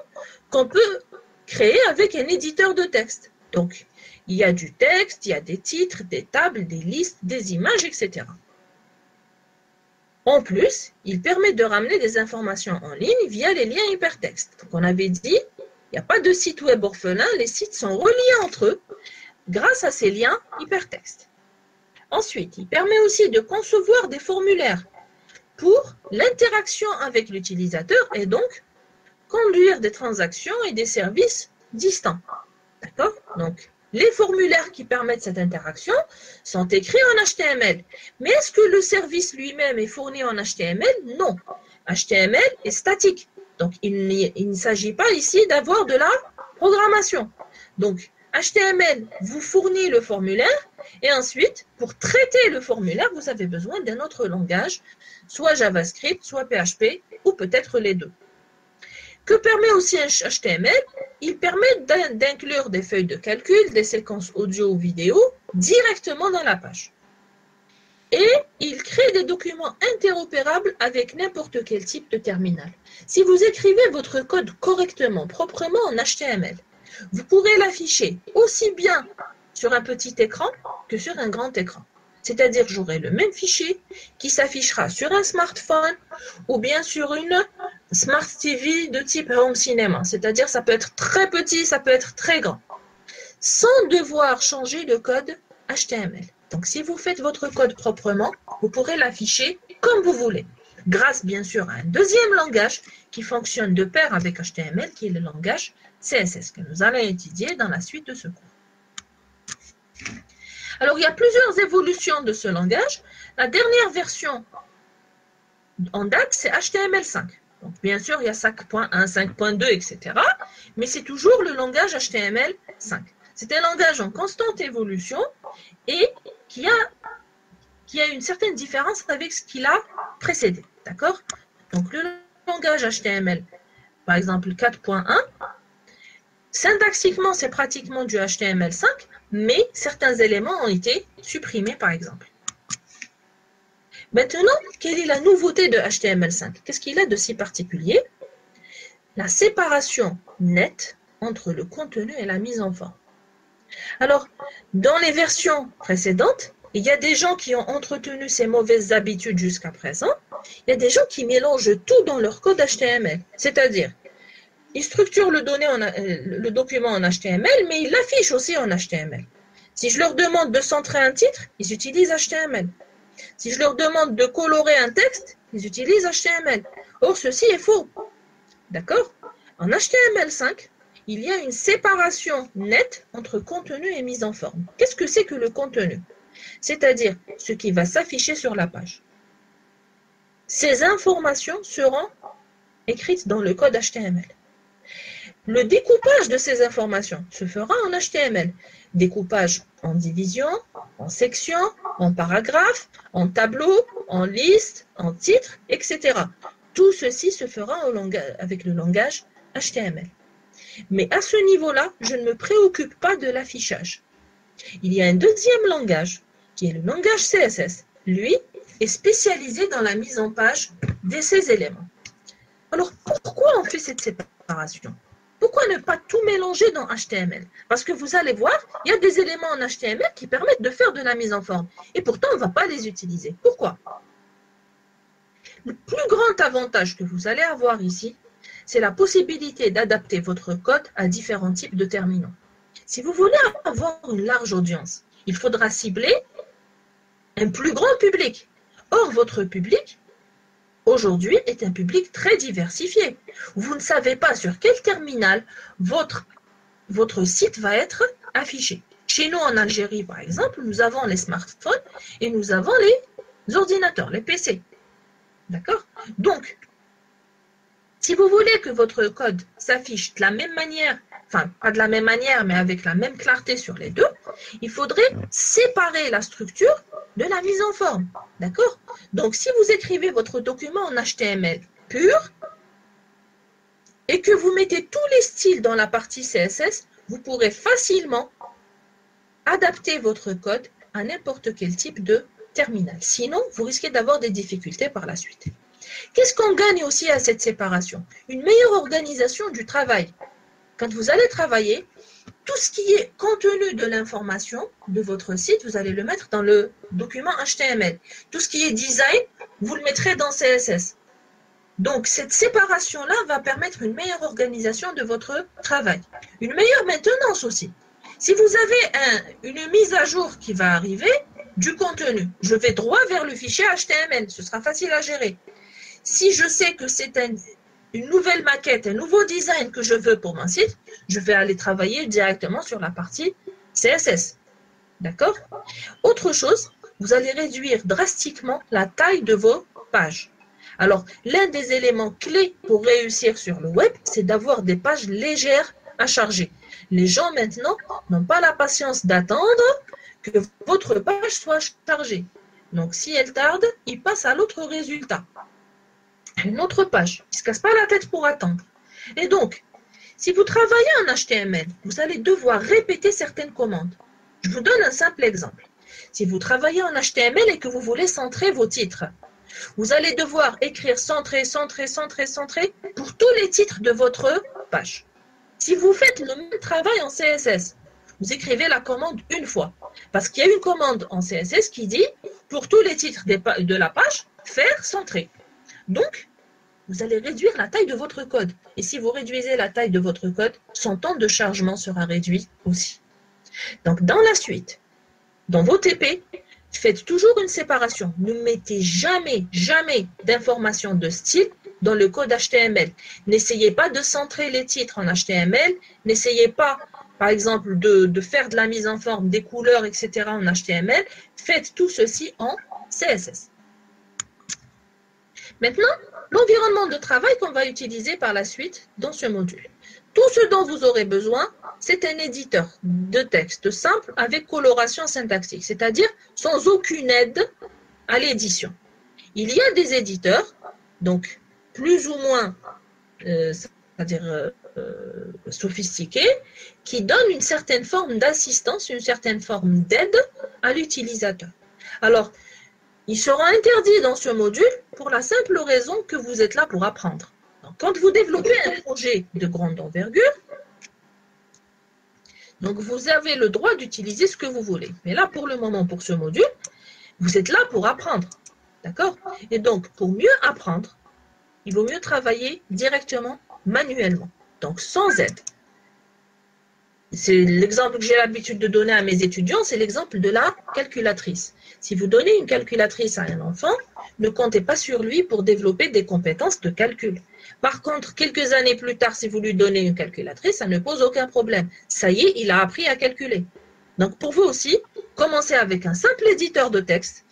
qu'on peut créer avec un éditeur de texte. Donc, il y a du texte, il y a des titres, des tables, des listes, des images, etc. En plus, il permet de ramener des informations en ligne via les liens hypertextes. Donc, on avait dit, il n'y a pas de site web orphelin, les sites sont reliés entre eux grâce à ces liens hypertextes. Ensuite, il permet aussi de concevoir des formulaires pour l'interaction avec l'utilisateur et donc conduire des transactions et des services distants. D'accord? Donc, les formulaires qui permettent cette interaction sont écrits en HTML. Mais est-ce que le service lui-même est fourni en HTML? Non. HTML est statique. Donc, il ne s'agit pas ici d'avoir de la programmation. Donc, HTML vous fournit le formulaire et ensuite, pour traiter le formulaire, vous avez besoin d'un autre langage, soit JavaScript, soit PHP, ou peut-être les deux. Que permet aussi un HTML? Il permet d'inclure des feuilles de calcul, des séquences audio ou vidéo directement dans la page. Et il crée des documents interopérables avec n'importe quel type de terminal. Si vous écrivez votre code correctement, proprement en HTML, vous pourrez l'afficher aussi bien sur un petit écran que sur un grand écran. C'est-à-dire, j'aurai le même fichier qui s'affichera sur un smartphone ou bien sur une Smart TV de type Home Cinema. C'est-à-dire, ça peut être très petit, ça peut être très grand, sans devoir changer le code HTML. Donc, si vous faites votre code proprement, vous pourrez l'afficher comme vous voulez, grâce bien sûr à un deuxième langage qui fonctionne de pair avec HTML, qui est le langage CSS, que nous allons étudier dans la suite de ce cours. Alors, il y a plusieurs évolutions de ce langage. La dernière version en date, c'est HTML5. Donc, bien sûr, il y a 5.1, 5.2, etc. Mais c'est toujours le langage HTML5. C'est un langage en constante évolution et qui a une certaine différence avec ce qu'il a précédé. D'accord? Donc, le langage HTML, par exemple 4.1, syntaxiquement, c'est pratiquement du HTML5, mais certains éléments ont été supprimés, par exemple. Maintenant, quelle est la nouveauté de HTML5? Qu'est-ce qu'il a de si particulier? La séparation nette entre le contenu et la mise en forme. Alors, dans les versions précédentes, il y a des gens qui ont entretenu ces mauvaises habitudes jusqu'à présent. Il y a des gens qui mélangent tout dans leur code HTML. C'est-à-dire, ils structurent le document en HTML, mais ils l'affichent aussi en HTML. Si je leur demande de centrer un titre, ils utilisent HTML. Si je leur demande de colorer un texte, ils utilisent HTML. Or, ceci est faux. D'accord? En HTML5, il y a une séparation nette entre contenu et mise en forme. Qu'est-ce que c'est que le contenu? C'est-à-dire ce qui va s'afficher sur la page. Ces informations seront écrites dans le code HTML. Le découpage de ces informations se fera en HTML. Découpage en division, en section, en paragraphe, en tableau, en liste, en titre, etc. Tout ceci se fera avec le langage HTML. Mais à ce niveau-là, je ne me préoccupe pas de l'affichage. Il y a un deuxième langage, qui est le langage CSS. Lui est spécialisé dans la mise en page de ces éléments. Alors, pourquoi on fait cette séparation? Pourquoi ne pas tout mélanger dans HTML? Parce que vous allez voir, il y a des éléments en HTML qui permettent de faire de la mise en forme. Et pourtant, on ne va pas les utiliser. Pourquoi? Le plus grand avantage que vous allez avoir ici, c'est la possibilité d'adapter votre code à différents types de terminaux. Si vous voulez avoir une large audience, il faudra cibler un plus grand public. Or, votre public, aujourd'hui, est un public très diversifié. Vous ne savez pas sur quel terminal votre site va être affiché. Chez nous, en Algérie, par exemple, nous avons les smartphones et nous avons les ordinateurs, les PC. D'accord? Donc, si vous voulez que votre code s'affiche de la même manière, enfin, pas de la même manière, mais avec la même clarté sur les deux, il faudrait séparer la structure de la mise en forme. D'accord? Donc, si vous écrivez votre document en HTML pur et que vous mettez tous les styles dans la partie CSS, vous pourrez facilement adapter votre code à n'importe quel type de terminal. Sinon, vous risquez d'avoir des difficultés par la suite. Qu'est-ce qu'on gagne aussi à cette séparation? Une meilleure organisation du travail. Quand vous allez travailler, tout ce qui est contenu de l'information de votre site, vous allez le mettre dans le document HTML. Tout ce qui est design, vous le mettrez dans CSS. Donc, cette séparation-là va permettre une meilleure organisation de votre travail. Une meilleure maintenance aussi. Si vous avez une mise à jour qui va arriver du contenu, je vais droit vers le fichier HTML. Ce sera facile à gérer. Si je sais que c'est une nouvelle maquette, un nouveau design que je veux pour mon site, je vais aller travailler directement sur la partie CSS. D'accord? Autre chose, vous allez réduire drastiquement la taille de vos pages. Alors, l'un des éléments clés pour réussir sur le web, c'est d'avoir des pages légères à charger. Les gens maintenant n'ont pas la patience d'attendre que votre page soit chargée. Donc, si elle tarde, ils passent à l'autre résultat. Une autre page. Ils ne se cassent pas la tête pour attendre. Et donc, si vous travaillez en HTML, vous allez devoir répéter certaines commandes. Je vous donne un simple exemple. Si vous travaillez en HTML et que vous voulez centrer vos titres, vous allez devoir écrire centrer, centrer, centrer, centrer pour tous les titres de votre page. Si vous faites le même travail en CSS, vous écrivez la commande une fois. Parce qu'il y a une commande en CSS qui dit, pour tous les titres de la page, faire centrer. Donc, vous allez réduire la taille de votre code. Et si vous réduisez la taille de votre code, son temps de chargement sera réduit aussi. Donc, dans la suite, dans vos TP, faites toujours une séparation. Ne mettez jamais, jamais d'informations de style dans le code HTML. N'essayez pas de centrer les titres en HTML. N'essayez pas, par exemple, de faire de la mise en forme des couleurs, etc. en HTML. Faites tout ceci en CSS. Maintenant, l'environnement de travail qu'on va utiliser par la suite dans ce module. Tout ce dont vous aurez besoin, c'est un éditeur de texte simple avec coloration syntaxique, c'est-à-dire sans aucune aide à l'édition. Il y a des éditeurs, donc plus ou moins sophistiqués, qui donnent une certaine forme d'assistance, une certaine forme d'aide à l'utilisateur. Alors, il sera interdit dans ce module pour la simple raison que vous êtes là pour apprendre. Donc, quand vous développez un projet de grande envergure, donc vous avez le droit d'utiliser ce que vous voulez. Mais là, pour le moment, pour ce module, vous êtes là pour apprendre. D'accord? Et donc, pour mieux apprendre, il vaut mieux travailler directement, manuellement. Donc, sans aide. C'est l'exemple que j'ai l'habitude de donner à mes étudiants, c'est l'exemple de la calculatrice. Si vous donnez une calculatrice à un enfant, ne comptez pas sur lui pour développer des compétences de calcul. Par contre, quelques années plus tard, si vous lui donnez une calculatrice, ça ne pose aucun problème. Ça y est, il a appris à calculer. Donc, pour vous aussi, commencez avec un simple éditeur de texte.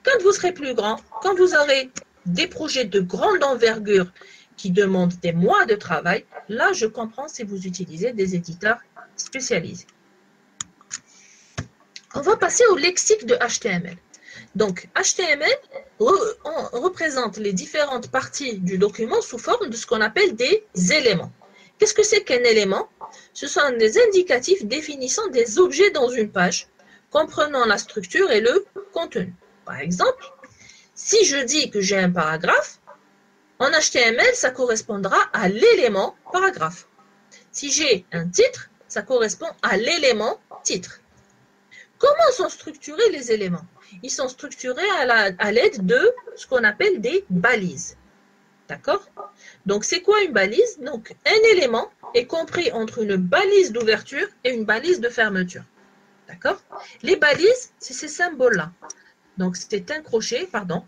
Quand vous serez plus grand, quand vous aurez des projets de grande envergure qui demandent des mois de travail, là, je comprends si vous utilisez des éditeurs spécialisés. On va passer au lexique de HTML. Donc, HTML représente les différentes parties du document sous forme de ce qu'on appelle des éléments. Qu'est-ce que c'est qu'un élément? Ce sont des indicatifs définissant des objets dans une page, comprenant la structure et le contenu. Par exemple, si je dis que j'ai un paragraphe, en HTML, ça correspondra à l'élément paragraphe. Si j'ai un titre, ça correspond à l'élément titre. Comment sont structurés les éléments? Ils sont structurés à l'aide de ce qu'on appelle des balises. D'accord? Donc, c'est quoi une balise? Donc, un élément est compris entre une balise d'ouverture et une balise de fermeture. D'accord? Les balises, c'est ces symboles-là. Donc, c'est un crochet, pardon.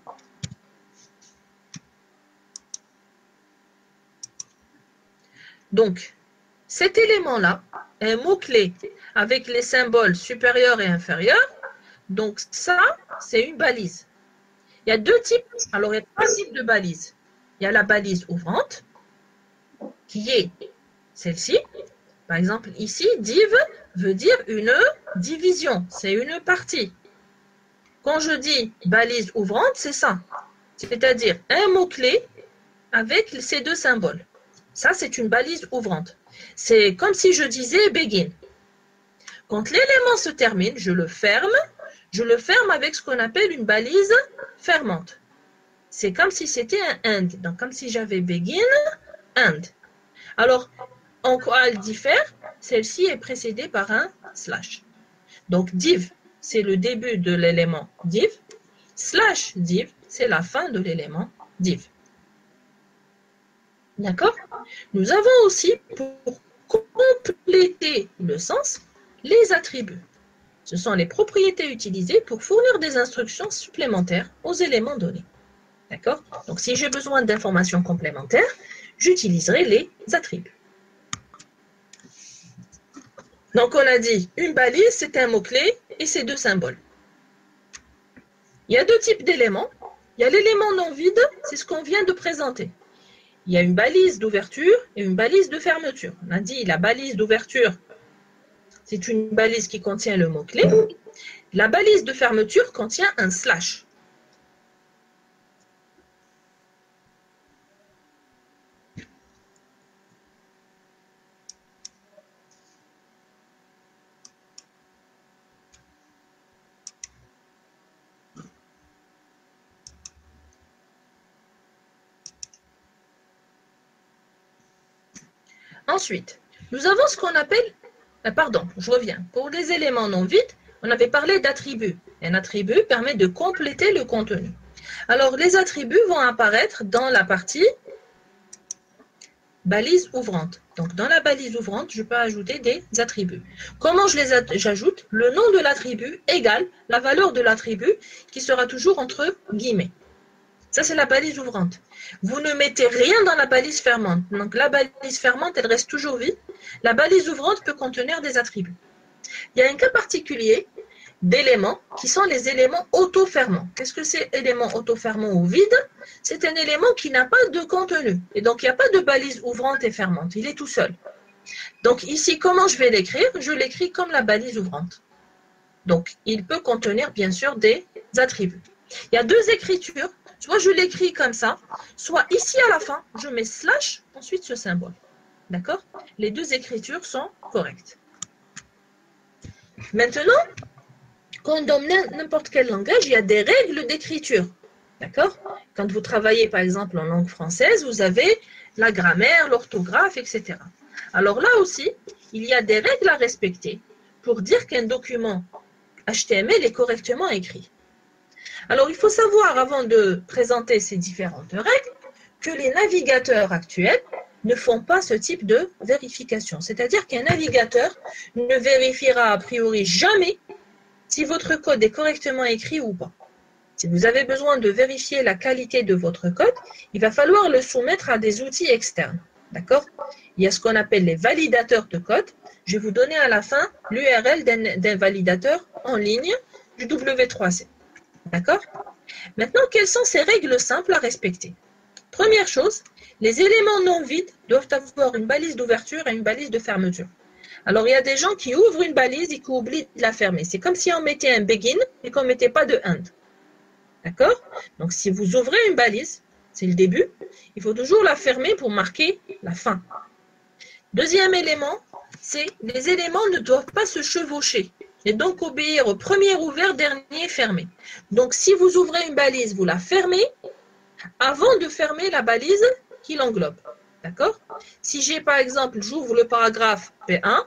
Donc, cet élément-là, un mot-clé avec les symboles supérieurs et inférieurs, donc ça, c'est une balise. Il y a deux types, alors il y a trois types de balises. Il y a la balise ouvrante, qui est celle-ci. Par exemple, ici, div veut dire une division, c'est une partie. Quand je dis balise ouvrante, c'est ça. C'est-à-dire un mot-clé avec ces deux symboles. Ça, c'est une balise ouvrante. C'est comme si je disais begin. Quand l'élément se termine, je le ferme avec ce qu'on appelle une balise fermante. C'est comme si c'était un end. Donc, comme si j'avais begin, end. Alors, en quoi elle diffère? Celle-ci est précédée par un slash. Donc, div, c'est le début de l'élément div. Slash div, c'est la fin de l'élément div. D'accord? Nous avons aussi, pour compléter le sens, les attributs. Ce sont les propriétés utilisées pour fournir des instructions supplémentaires aux éléments donnés. D'accord? Donc, si j'ai besoin d'informations complémentaires, j'utiliserai les attributs. Donc, on a dit, une balise, c'est un mot-clé et ses deux symboles. Il y a deux types d'éléments. Il y a l'élément non vide, c'est ce qu'on vient de présenter. Il y a une balise d'ouverture et une balise de fermeture. On a dit la balise d'ouverture, c'est une balise qui contient le mot-clé. La balise de fermeture contient un slash. Ensuite, nous avons ce qu'on appelle, pardon, je reviens. Pour les éléments non vides, on avait parlé d'attributs. Un attribut permet de compléter le contenu. Alors, les attributs vont apparaître dans la partie balise ouvrante. Donc, dans la balise ouvrante, je peux ajouter des attributs. Comment j'ajoute? Le nom de l'attribut égale la valeur de l'attribut qui sera toujours entre guillemets. Ça, c'est la balise ouvrante. Vous ne mettez rien dans la balise fermante. Donc, la balise fermante, elle reste toujours vide. La balise ouvrante peut contenir des attributs. Il y a un cas particulier d'éléments qui sont les éléments auto-fermants. Qu'est-ce que c'est élément auto-fermant ou vide? C'est un élément qui n'a pas de contenu. Et donc, il n'y a pas de balise ouvrante et fermante. Il est tout seul. Donc, ici, comment je vais l'écrire? Je l'écris comme la balise ouvrante. Donc, il peut contenir, bien sûr, des attributs. Il y a deux écritures. Soit je l'écris comme ça, soit ici à la fin, je mets slash, ensuite ce symbole. D'accord? Les deux écritures sont correctes. Maintenant, quand dans n'importe quel langage, il y a des règles d'écriture. D'accord? Quand vous travaillez, par exemple, en langue française, vous avez la grammaire, l'orthographe, etc. Alors là aussi, il y a des règles à respecter pour dire qu'un document HTML est correctement écrit. Alors, il faut savoir, avant de présenter ces différentes règles, que les navigateurs actuels ne font pas ce type de vérification. C'est-à-dire qu'un navigateur ne vérifiera a priori jamais si votre code est correctement écrit ou pas. Si vous avez besoin de vérifier la qualité de votre code, il va falloir le soumettre à des outils externes. D'accord? Il y a ce qu'on appelle les validateurs de code. Je vais vous donner à la fin l'URL d'un validateur en ligne du W3C. D'accord? Maintenant, quelles sont ces règles simples à respecter? Première chose, les éléments non vides doivent avoir une balise d'ouverture et une balise de fermeture. Alors, il y a des gens qui ouvrent une balise et qui oublient de la fermer. C'est comme si on mettait un begin et qu'on ne mettait pas de end. D'accord? Donc, si vous ouvrez une balise, c'est le début, il faut toujours la fermer pour marquer la fin. Deuxième élément, c'est les éléments ne doivent pas se chevaucher et donc obéir au premier ouvert, dernier fermé. Donc, si vous ouvrez une balise, vous la fermez avant de fermer la balise qui l'englobe. D'accord? Si j'ai, par exemple, j'ouvre le paragraphe P1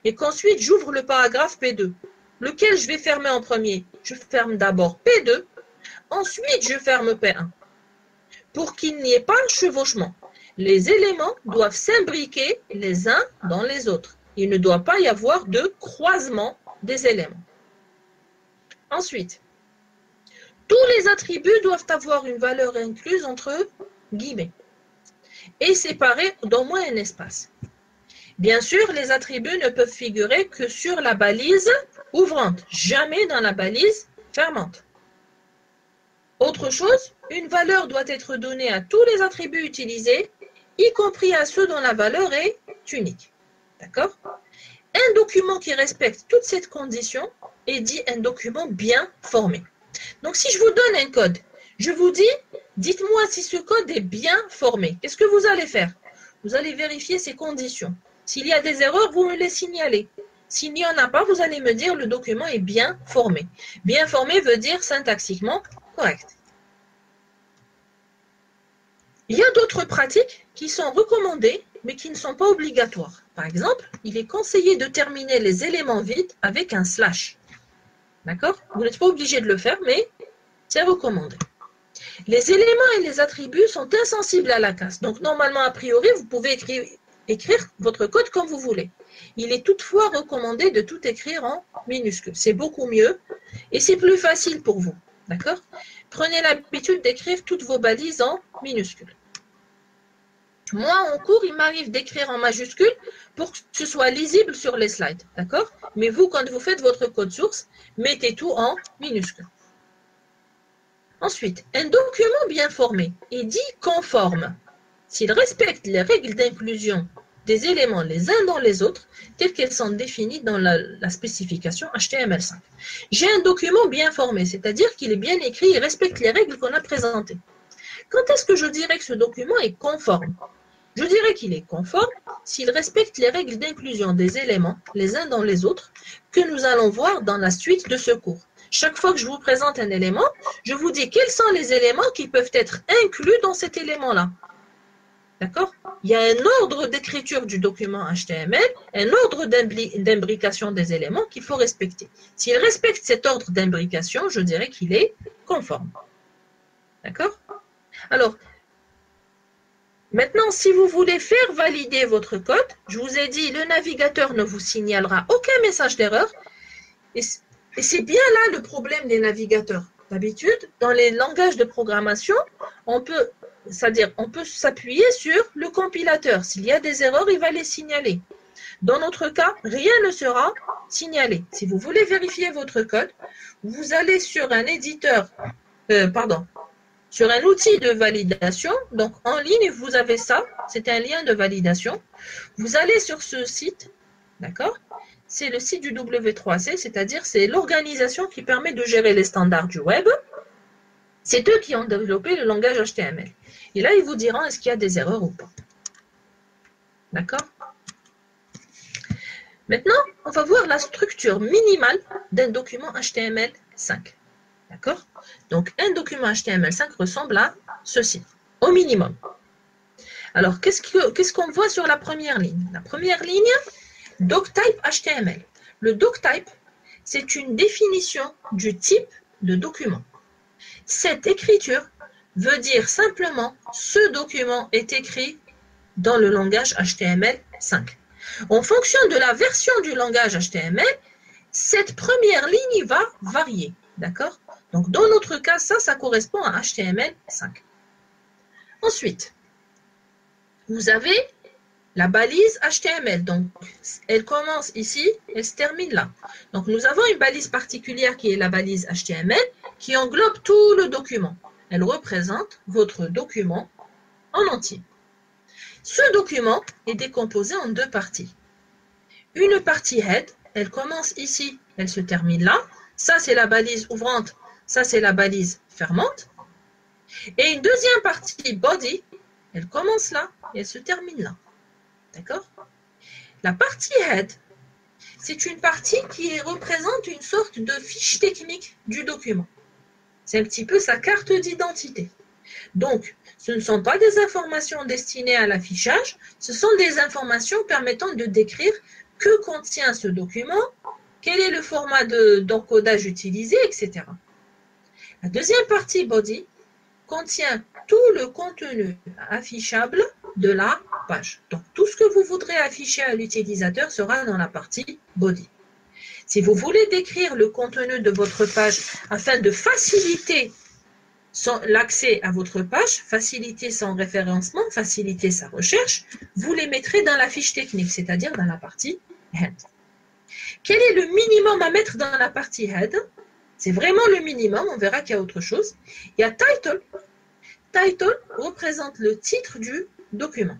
et qu'ensuite j'ouvre le paragraphe P2, lequel je vais fermer en premier? Je ferme d'abord P2, ensuite je ferme P1 pour qu'il n'y ait pas de chevauchement. Les éléments doivent s'imbriquer les uns dans les autres. Il ne doit pas y avoir de croisement des éléments. Ensuite, tous les attributs doivent avoir une valeur incluse entre guillemets et séparés d'au moins un espace. Bien sûr, les attributs ne peuvent figurer que sur la balise ouvrante, jamais dans la balise fermante. Autre chose, une valeur doit être donnée à tous les attributs utilisés, y compris à ceux dont la valeur est unique. D'accord? Un document qui respecte toutes ces conditions est dit un document bien formé. Donc, si je vous donne un code, je vous dis, dites-moi si ce code est bien formé. Qu'est-ce que vous allez faire? Vous allez vérifier ces conditions. S'il y a des erreurs, vous me les signalez. S'il n'y en a pas, vous allez me dire le document est bien formé. Bien formé veut dire syntaxiquement correct. Il y a d'autres pratiques qui sont recommandées, mais qui ne sont pas obligatoires. Par exemple, il est conseillé de terminer les éléments vides avec un slash. D'accord? Vous n'êtes pas obligé de le faire, mais c'est recommandé. Les éléments et les attributs sont insensibles à la casse. Donc, normalement, a priori, vous pouvez écrire votre code comme vous voulez. Il est toutefois recommandé de tout écrire en minuscules. C'est beaucoup mieux et c'est plus facile pour vous. D'accord? Prenez l'habitude d'écrire toutes vos balises en minuscules. Moi, en cours, il m'arrive d'écrire en majuscule pour que ce soit lisible sur les slides. D'accord? Mais vous, quand vous faites votre code source, mettez tout en minuscule. Ensuite, un document bien formé est dit conforme. s'ils respectent les règles d'inclusion des éléments les uns dans les autres, telles qu'elles sont définies dans la spécification HTML5. J'ai un document bien formé, c'est-à-dire qu'il est bien écrit, il respecte les règles qu'on a présentées. Quand est-ce que je dirais que ce document est conforme? Je dirais qu'il est conforme s'il respecte les règles d'inclusion des éléments les uns dans les autres que nous allons voir dans la suite de ce cours. Chaque fois que je vous présente un élément, je vous dis quels sont les éléments qui peuvent être inclus dans cet élément-là. D'accord? Il y a un ordre d'écriture du document HTML, un ordre d'imbrication des éléments qu'il faut respecter. S'il respecte cet ordre d'imbrication, je dirais qu'il est conforme. D'accord? Alors, maintenant, si vous voulez faire valider votre code, je vous ai dit, le navigateur ne vous signalera aucun message d'erreur. Et c'est bien là le problème des navigateurs. D'habitude, dans les langages de programmation, on peut s'appuyer sur le compilateur. S'il y a des erreurs, il va les signaler. Dans notre cas, rien ne sera signalé. Si vous voulez vérifier votre code, vous allez sur un éditeur, sur un outil de validation. Donc, en ligne, vous avez ça. C'est un lien de validation. Vous allez sur ce site, d'accord? C'est le site du W3C, c'est-à-dire c'est l'organisation qui permet de gérer les standards du web. C'est eux qui ont développé le langage HTML. Et là, ils vous diront est-ce qu'il y a des erreurs ou pas. D'accord? Maintenant, on va voir la structure minimale d'un document HTML5. D'accord? Donc, un document HTML5 ressemble à ceci, au minimum. Alors, qu'est-ce qu'on voit sur la première ligne? La première ligne, doctype HTML. Le doctype, c'est une définition du type de document. Cette écriture veut dire simplement ce document est écrit dans le langage HTML5. En fonction de la version du langage HTML, cette première ligne va varier. D'accord? Donc, dans notre cas, ça correspond à HTML5. Ensuite, vous avez la balise HTML. Donc, elle commence ici, elle se termine là. Donc, nous avons une balise particulière qui est la balise HTML qui englobe tout le document. Elle représente votre document en entier. Ce document est décomposé en deux parties. Une partie head, elle commence ici, elle se termine là. Ça, c'est la balise ouvrante. Ça, c'est la balise fermante. Et une deuxième partie body, elle commence là et elle se termine là. D'accord? La partie head, c'est une partie qui représente une sorte de fiche technique du document. C'est un petit peu sa carte d'identité. Donc, ce ne sont pas des informations destinées à l'affichage, ce sont des informations permettant de décrire que contient ce document, quel est le format d'encodage utilisé, etc. La deuxième partie body contient tout le contenu affichable de la page. Donc, tout ce que vous voudrez afficher à l'utilisateur sera dans la partie body. Si vous voulez décrire le contenu de votre page afin de faciliter l'accès à votre page, faciliter son référencement, faciliter sa recherche, vous les mettrez dans la fiche technique, c'est-à-dire dans la partie head. Quel est le minimum à mettre dans la partie head? C'est vraiment le minimum, on verra qu'il y a autre chose. Il y a title. Title représente le titre du document.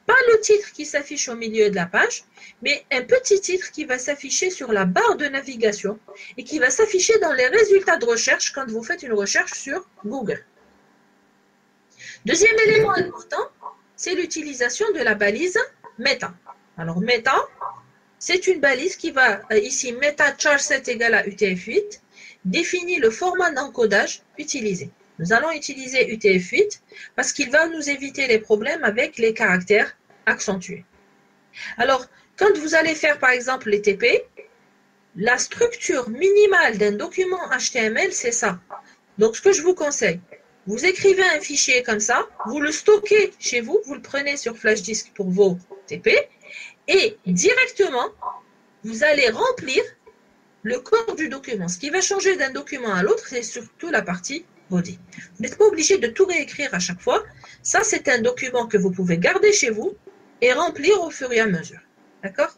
Pas le titre qui s'affiche au milieu de la page, mais un petit titre qui va s'afficher sur la barre de navigation et qui va s'afficher dans les résultats de recherche quand vous faites une recherche sur Google. Deuxième élément important, c'est l'utilisation de la balise meta. Alors meta, c'est une balise qui va, ici, meta char7 égale à UTF-8, définit le format d'encodage utilisé. Nous allons utiliser UTF-8 parce qu'il va nous éviter les problèmes avec les caractères accentués. Alors, quand vous allez faire par exemple les TP, la structure minimale d'un document HTML, c'est ça. Donc, ce que je vous conseille, vous écrivez un fichier comme ça, vous le stockez chez vous, vous le prenez sur flash disk pour vos TP, et directement, vous allez remplir le corps du document. Ce qui va changer d'un document à l'autre, c'est surtout la partie body. Vous n'êtes pas obligé de tout réécrire à chaque fois. Ça, c'est un document que vous pouvez garder chez vous et remplir au fur et à mesure. D'accord?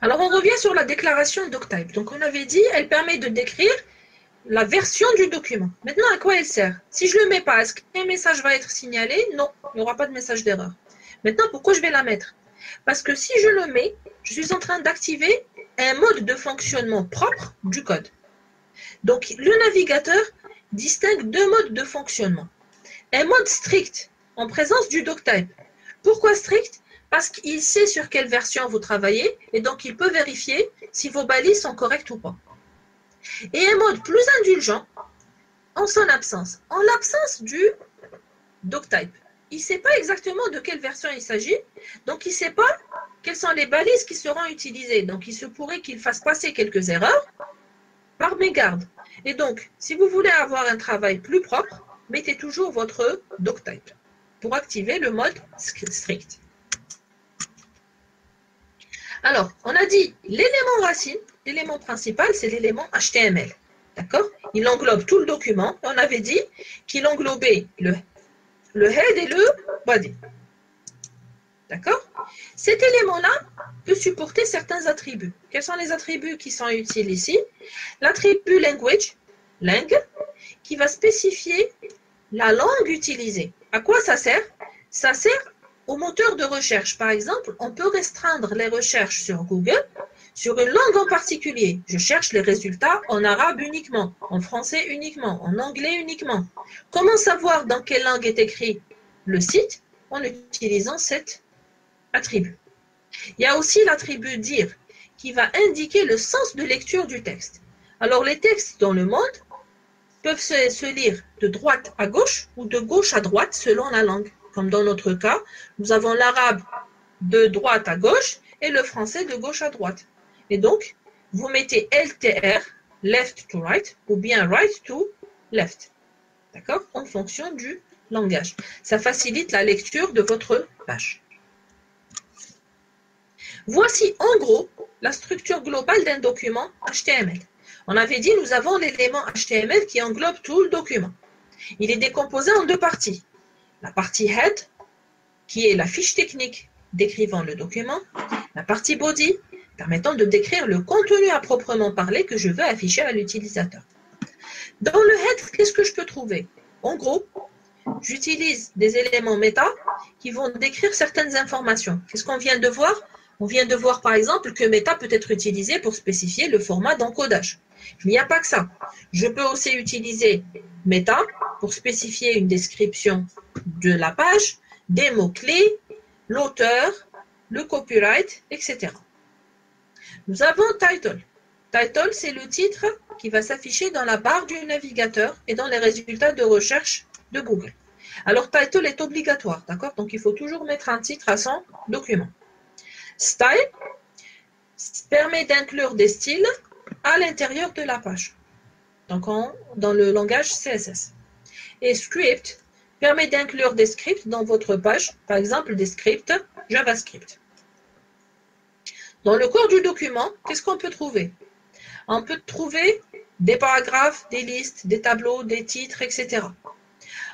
Alors, on revient sur la déclaration doctype. Donc, on avait dit, elle permet de décrire la version du document. Maintenant, à quoi elle sert? Si je ne le mets pas, est-ce qu'un message va être signalé? Non, il n'y aura pas de message d'erreur. Maintenant, pourquoi je vais la mettre? Parce que si je le mets, je suis en train d'activer un mode de fonctionnement propre du code. Donc, le navigateur distingue deux modes de fonctionnement. Un mode strict, en présence du doctype. Pourquoi strict? Parce qu'il sait sur quelle version vous travaillez et donc il peut vérifier si vos balises sont correctes ou pas. Et un mode plus indulgent, en son absence. En l'absence du doctype. Il ne sait pas exactement de quelle version il s'agit, donc il ne sait pas quelles sont les balises qui seront utilisées. Donc il se pourrait qu'il fasse passer quelques erreurs par mégarde. Et donc, si vous voulez avoir un travail plus propre, mettez toujours votre doctype pour activer le mode strict. Alors, on a dit l'élément racine, l'élément principal, c'est l'élément HTML. D'accord? Il englobe tout le document. On avait dit qu'il englobait le head et le body. D'accord? Cet élément-là peut supporter certains attributs. Quels sont les attributs qui sont utiles ici? L'attribut language, lang, qui va spécifier la langue utilisée. À quoi ça sert? Ça sert au moteur de recherche. Par exemple, on peut restreindre les recherches sur Google sur une langue en particulier. Je cherche les résultats en arabe uniquement, en français uniquement, en anglais uniquement. Comment savoir dans quelle langue est écrit le site? En utilisant cet attribut. Il y a aussi l'attribut dire qui va indiquer le sens de lecture du texte. Alors, les textes dans le monde peuvent se lire de droite à gauche ou de gauche à droite selon la langue. Comme dans notre cas, nous avons l'arabe de droite à gauche et le français de gauche à droite. Et donc, vous mettez LTR, left to right, ou bien right to left. D'accord? En fonction du langage. Ça facilite la lecture de votre page. Voici en gros la structure globale d'un document HTML. On avait dit, nous avons l'élément HTML qui englobe tout le document. Il est décomposé en deux parties. La partie head, qui est la fiche technique décrivant le document. La partie body, permettant de décrire le contenu à proprement parler que je veux afficher à l'utilisateur. Dans le head, qu'est-ce que je peux trouver? En gros, j'utilise des éléments méta qui vont décrire certaines informations. Qu'est-ce qu'on vient de voir? On vient de voir par exemple que méta peut être utilisé pour spécifier le format d'encodage. Il n'y a pas que ça. Je peux aussi utiliser méta pour spécifier une description de la page, des mots-clés, l'auteur, le copyright, etc. Nous avons title. Title, c'est le titre qui va s'afficher dans la barre du navigateur et dans les résultats de recherche de Google. Alors, title est obligatoire, d'accord? Donc, il faut toujours mettre un titre à son document. Style permet d'inclure des styles à l'intérieur de la page, donc dans le langage CSS. Et script permet d'inclure des scripts dans votre page, par exemple des scripts JavaScript. Dans le corps du document, qu'est-ce qu'on peut trouver? On peut trouver des paragraphes, des listes, des tableaux, des titres, etc.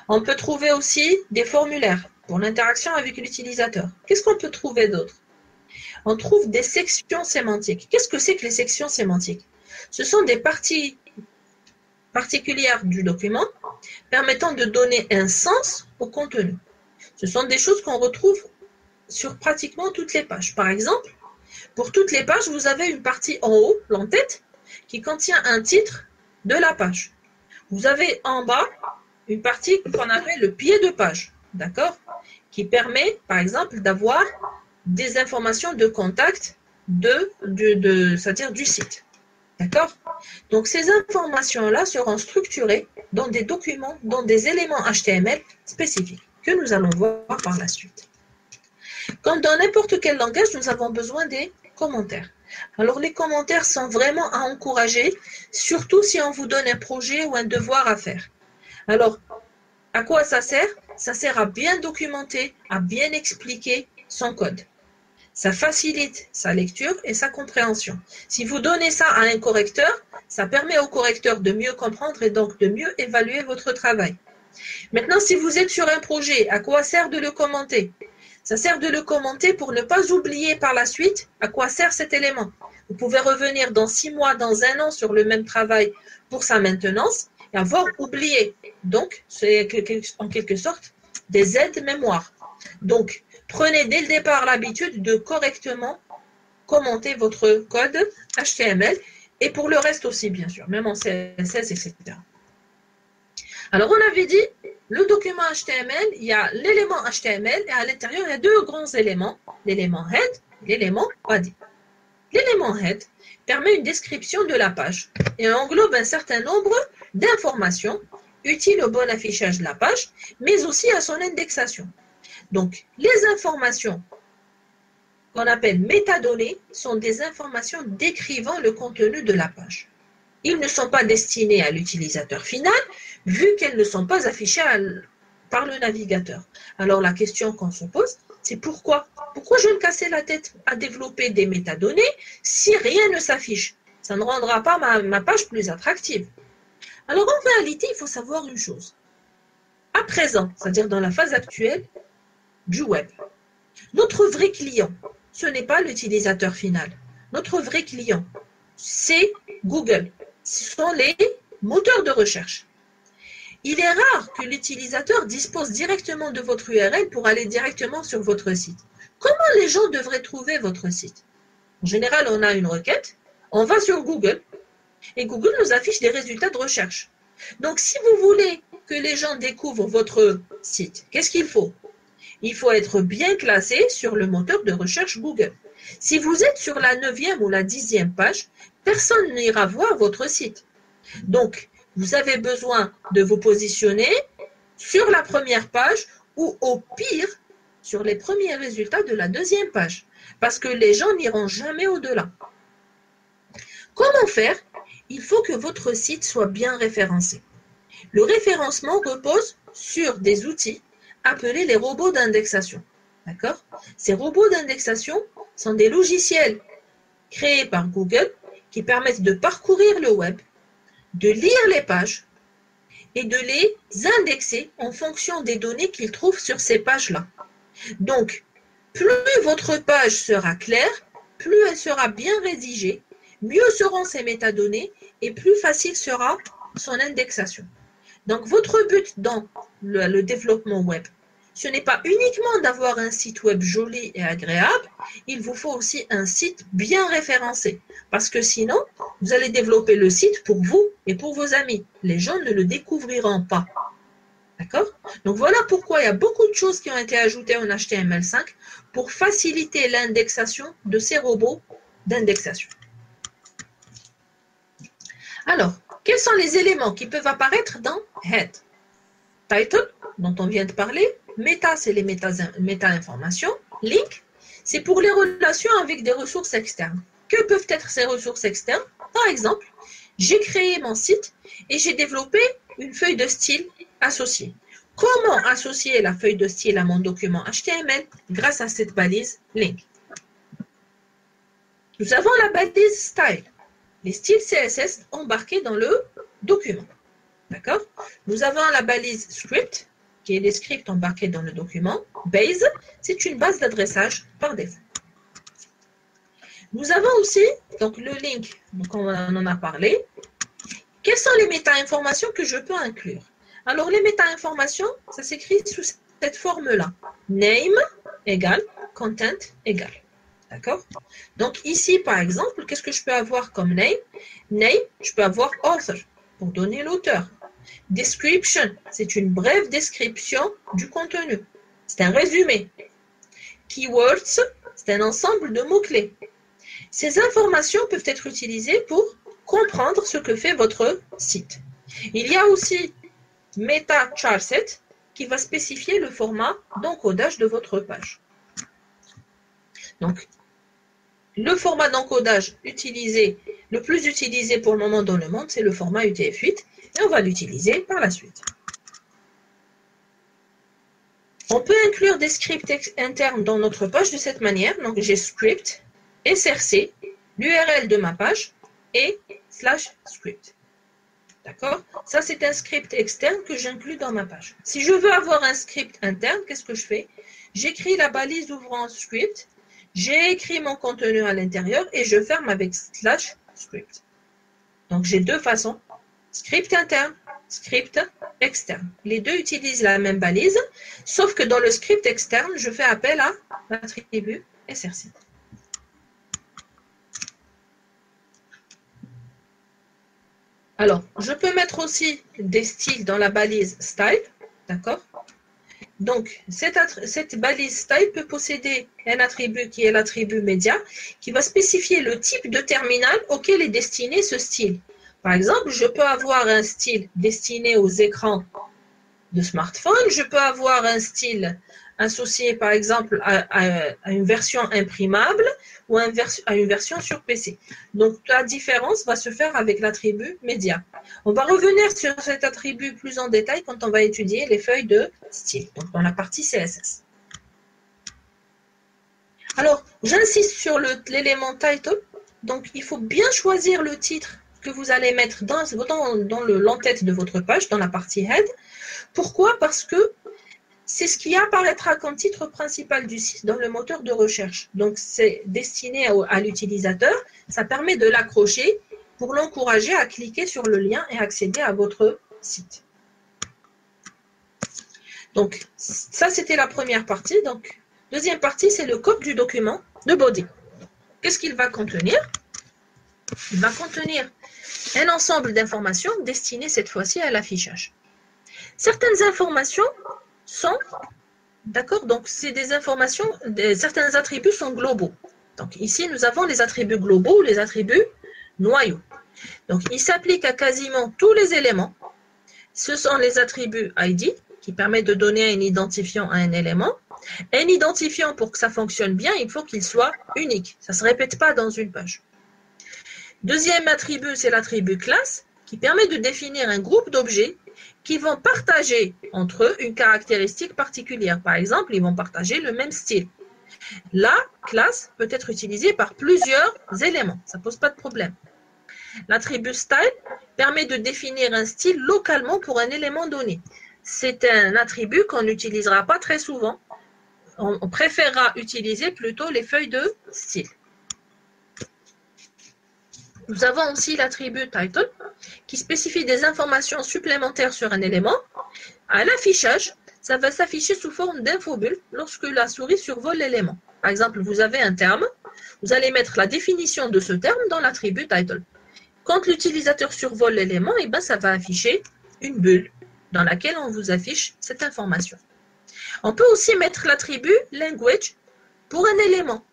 On peut trouver aussi des formulaires pour l'interaction avec l'utilisateur. Qu'est-ce qu'on peut trouver d'autre? On trouve des sections sémantiques. Qu'est-ce que c'est que les sections sémantiques? Ce sont des parties particulières du document permettant de donner un sens au contenu. Ce sont des choses qu'on retrouve sur pratiquement toutes les pages. Par exemple, pour toutes les pages, vous avez une partie en haut, l'en-tête, qui contient un titre de la page. Vous avez en bas une partie qu'on appelle le pied de page, d'accord? Qui permet, par exemple, d'avoir des informations de contact c'est-à-dire du site. D'accord? Donc, ces informations-là seront structurées dans des documents, dans des éléments HTML spécifiques que nous allons voir par la suite. Comme dans n'importe quel langage, nous avons besoin des commentaires. Alors, les commentaires sont vraiment à encourager, surtout si on vous donne un projet ou un devoir à faire. Alors, à quoi ça sert? Ça sert à bien documenter, à bien expliquer son code. Ça facilite sa lecture et sa compréhension. Si vous donnez ça à un correcteur, ça permet au correcteur de mieux comprendre et donc de mieux évaluer votre travail. Maintenant, si vous êtes sur un projet, à quoi sert de le commenter? Ça sert de le commenter pour ne pas oublier par la suite à quoi sert cet élément. Vous pouvez revenir dans 6 mois, dans 1 an sur le même travail pour sa maintenance et avoir oublié. Donc, c'est en quelque sorte des aides-mémoire. Donc, prenez dès le départ l'habitude de correctement commenter votre code HTML et pour le reste aussi, bien sûr, même en CSS, etc. Alors, on avait dit, le document HTML, il y a l'élément HTML et à l'intérieur, il y a 2 grands éléments, l'élément head et l'élément body. L'élément head permet une description de la page et englobe un certain nombre d'informations utiles au bon affichage de la page, mais aussi à son indexation. Donc, les informations qu'on appelle métadonnées sont des informations décrivant le contenu de la page. Ils ne sont pas destinés à l'utilisateur final, vu qu'elles ne sont pas affichées par le navigateur. Alors la question qu'on se pose, c'est pourquoi? Pourquoi je vais me casser la tête à développer des métadonnées si rien ne s'affiche? Ça ne rendra pas ma page plus attractive. Alors en réalité, il faut savoir une chose. À présent, c'est-à-dire dans la phase actuelle du web, notre vrai client, ce n'est pas l'utilisateur final. Notre vrai client, c'est Google. Ce sont les moteurs de recherche. Il est rare que l'utilisateur dispose directement de votre URL pour aller directement sur votre site. Comment les gens devraient trouver votre site? En général, on a une requête, on va sur Google et Google nous affiche des résultats de recherche. Donc, si vous voulez que les gens découvrent votre site, qu'est-ce qu'il faut? Il faut être bien classé sur le moteur de recherche Google. Si vous êtes sur la 9e ou la 10e page, personne n'ira voir votre site. Donc, vous avez besoin de vous positionner sur la première page ou au pire, sur les premiers résultats de la 2e page. Parce que les gens n'iront jamais au-delà. Comment faire? Il faut que votre site soit bien référencé. Le référencement repose sur des outils appelés les robots d'indexation. D'accord? Ces robots d'indexation sont des logiciels créés par Google qui permettent de parcourir le web, de lire les pages et de les indexer en fonction des données qu'ils trouvent sur ces pages-là. Donc, plus votre page sera claire, plus elle sera bien rédigée, mieux seront ses métadonnées et plus facile sera son indexation. Donc, votre but dans le développement web, ce n'est pas uniquement d'avoir un site web joli et agréable, il vous faut aussi un site bien référencé. Parce que sinon, vous allez développer le site pour vous et pour vos amis. Les gens ne le découvriront pas. D'accord? Donc voilà pourquoi il y a beaucoup de choses qui ont été ajoutées en HTML5 pour faciliter l'indexation de ces robots d'indexation. Alors, quels sont les éléments qui peuvent apparaître dans Head? Title, dont on vient de parler. Meta, c'est les méta-informations. Link, c'est pour les relations avec des ressources externes. Que peuvent être ces ressources externes? Par exemple, j'ai créé mon site et j'ai développé une feuille de style associée. Comment associer la feuille de style à mon document HTML? Grâce à cette balise link. Nous avons la balise style, les styles CSS embarqués dans le document. D'accord? Nous avons la balise script, qui est les scripts embarqués dans le document. Base, c'est une base d'adressage par défaut. Nous avons aussi donc le link, donc on en a parlé. Quelles sont les méta-informations que je peux inclure? Alors, les méta-informations, ça s'écrit sous cette forme-là. Name égale content égale. D'accord? Donc, ici, par exemple, qu'est-ce que je peux avoir comme name? Name, je peux avoir author, pour donner l'auteur. Description, c'est une brève description du contenu. C'est un résumé. Keywords, c'est un ensemble de mots-clés. Ces informations peuvent être utilisées pour comprendre ce que fait votre site. Il y a aussi Meta Charset qui va spécifier le format d'encodage de votre page. Donc, le format d'encodage le plus utilisé pour le moment dans le monde, c'est le format UTF-8 et on va l'utiliser par la suite. On peut inclure des scripts internes dans notre page de cette manière. Donc, j'ai script, src, l'URL de ma page et /script. D'accord? Ça, c'est un script externe que j'inclus dans ma page. Si je veux avoir un script interne, qu'est-ce que je fais? J'écris la balise ouvrant script, j'ai écrit mon contenu à l'intérieur et je ferme avec /script. Donc, j'ai deux façons. Script interne, script externe. Les deux utilisent la même balise, sauf que dans le script externe, je fais appel à l'attribut src. Alors, je peux mettre aussi des styles dans la balise style, d'accord? Donc, cette balise style peut posséder un attribut qui est l'attribut média, qui va spécifier le type de terminal auquel est destiné ce style. Par exemple, je peux avoir un style destiné aux écrans de smartphone, je peux avoir un style associé par exemple à une version imprimable ou à une version sur PC. Donc la différence va se faire avec l'attribut média. On va revenir sur cet attribut plus en détail quand on va étudier les feuilles de style, donc dans la partie CSS. Alors, j'insiste sur l'élément title. Donc, il faut bien choisir le titre que vous allez mettre dans l'entête de votre page, dans la partie head. Pourquoi? Parce que c'est ce qui apparaîtra comme titre principal du site dans le moteur de recherche. Donc, c'est destiné à l'utilisateur. Ça permet de l'accrocher pour l'encourager à cliquer sur le lien et accéder à votre site. Donc, ça, c'était la première partie. Donc, deuxième partie, c'est le code du document de body. Qu'est-ce qu'il va contenir? Il va contenir un ensemble d'informations destinées cette fois-ci à l'affichage. Certaines informations sont, d'accord, donc c'est des informations, certains attributs sont globaux. Donc ici, nous avons les attributs globaux, les attributs noyaux. Donc il s'applique à quasiment tous les éléments. Ce sont les attributs ID qui permettent de donner un identifiant à un élément. Un identifiant, pour que ça fonctionne bien, il faut qu'il soit unique. Ça ne se répète pas dans une page. Deuxième attribut, c'est l'attribut classe qui permet de définir un groupe d'objets qui vont partager entre eux une caractéristique particulière. Par exemple, ils vont partager le même style. La classe peut être utilisée par plusieurs éléments. Ça ne pose pas de problème. L'attribut style permet de définir un style localement pour un élément donné. C'est un attribut qu'on n'utilisera pas très souvent. On préférera utiliser plutôt les feuilles de style. Nous avons aussi l'attribut title qui spécifie des informations supplémentaires sur un élément. À l'affichage, ça va s'afficher sous forme d'infobulle lorsque la souris survole l'élément. Par exemple, vous avez un terme, vous allez mettre la définition de ce terme dans l'attribut title. Quand l'utilisateur survole l'élément, eh ben, ça va afficher une bulle dans laquelle on vous affiche cette information. On peut aussi mettre l'attribut language pour un élément.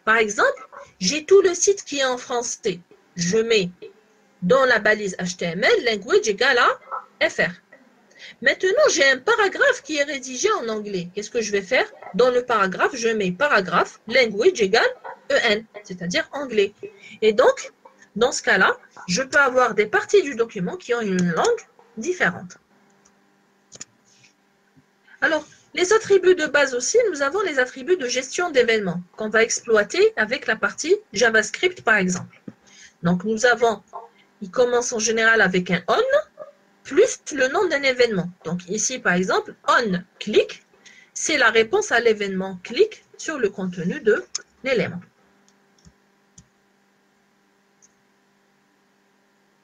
Par exemple, j'ai tout le site qui est en français. Je mets dans la balise HTML language égale à FR. Maintenant, j'ai un paragraphe qui est rédigé en anglais. Qu'est-ce que je vais faire? Dans le paragraphe, je mets paragraphe language égale EN, c'est-à-dire anglais. Et donc, dans ce cas-là, je peux avoir des parties du document qui ont une langue différente. Alors, les attributs de base aussi, nous avons les attributs de gestion d'événements qu'on va exploiter avec la partie JavaScript, par exemple. Donc, nous avons, il commence en général avec un on, plus le nom d'un événement. Donc, ici, par exemple, on click, c'est la réponse à l'événement click sur le contenu de l'élément.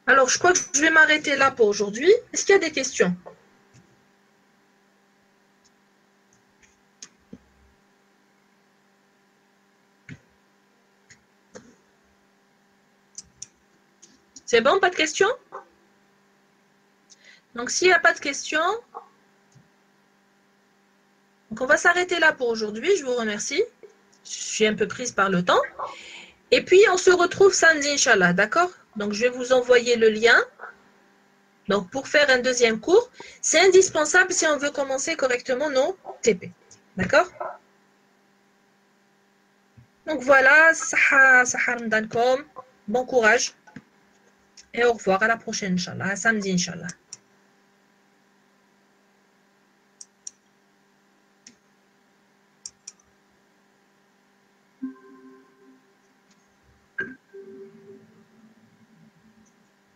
Alors, je crois que je vais m'arrêter là pour aujourd'hui. Est-ce qu'il y a des questions? C'est bon, pas de questions? Donc, s'il n'y a pas de questions, donc on va s'arrêter là pour aujourd'hui. Je vous remercie. Je suis un peu prise par le temps. Et puis, on se retrouve samedi, Inch'Allah, d'accord? Donc, je vais vous envoyer le lien. Donc, pour faire un deuxième cours, c'est indispensable si on veut commencer correctement nos TP. D'accord? Donc, voilà. Bon courage. Et au revoir. À la prochaine, Inch'Allah. À samedi, Inch'Allah.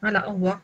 Voilà, au revoir.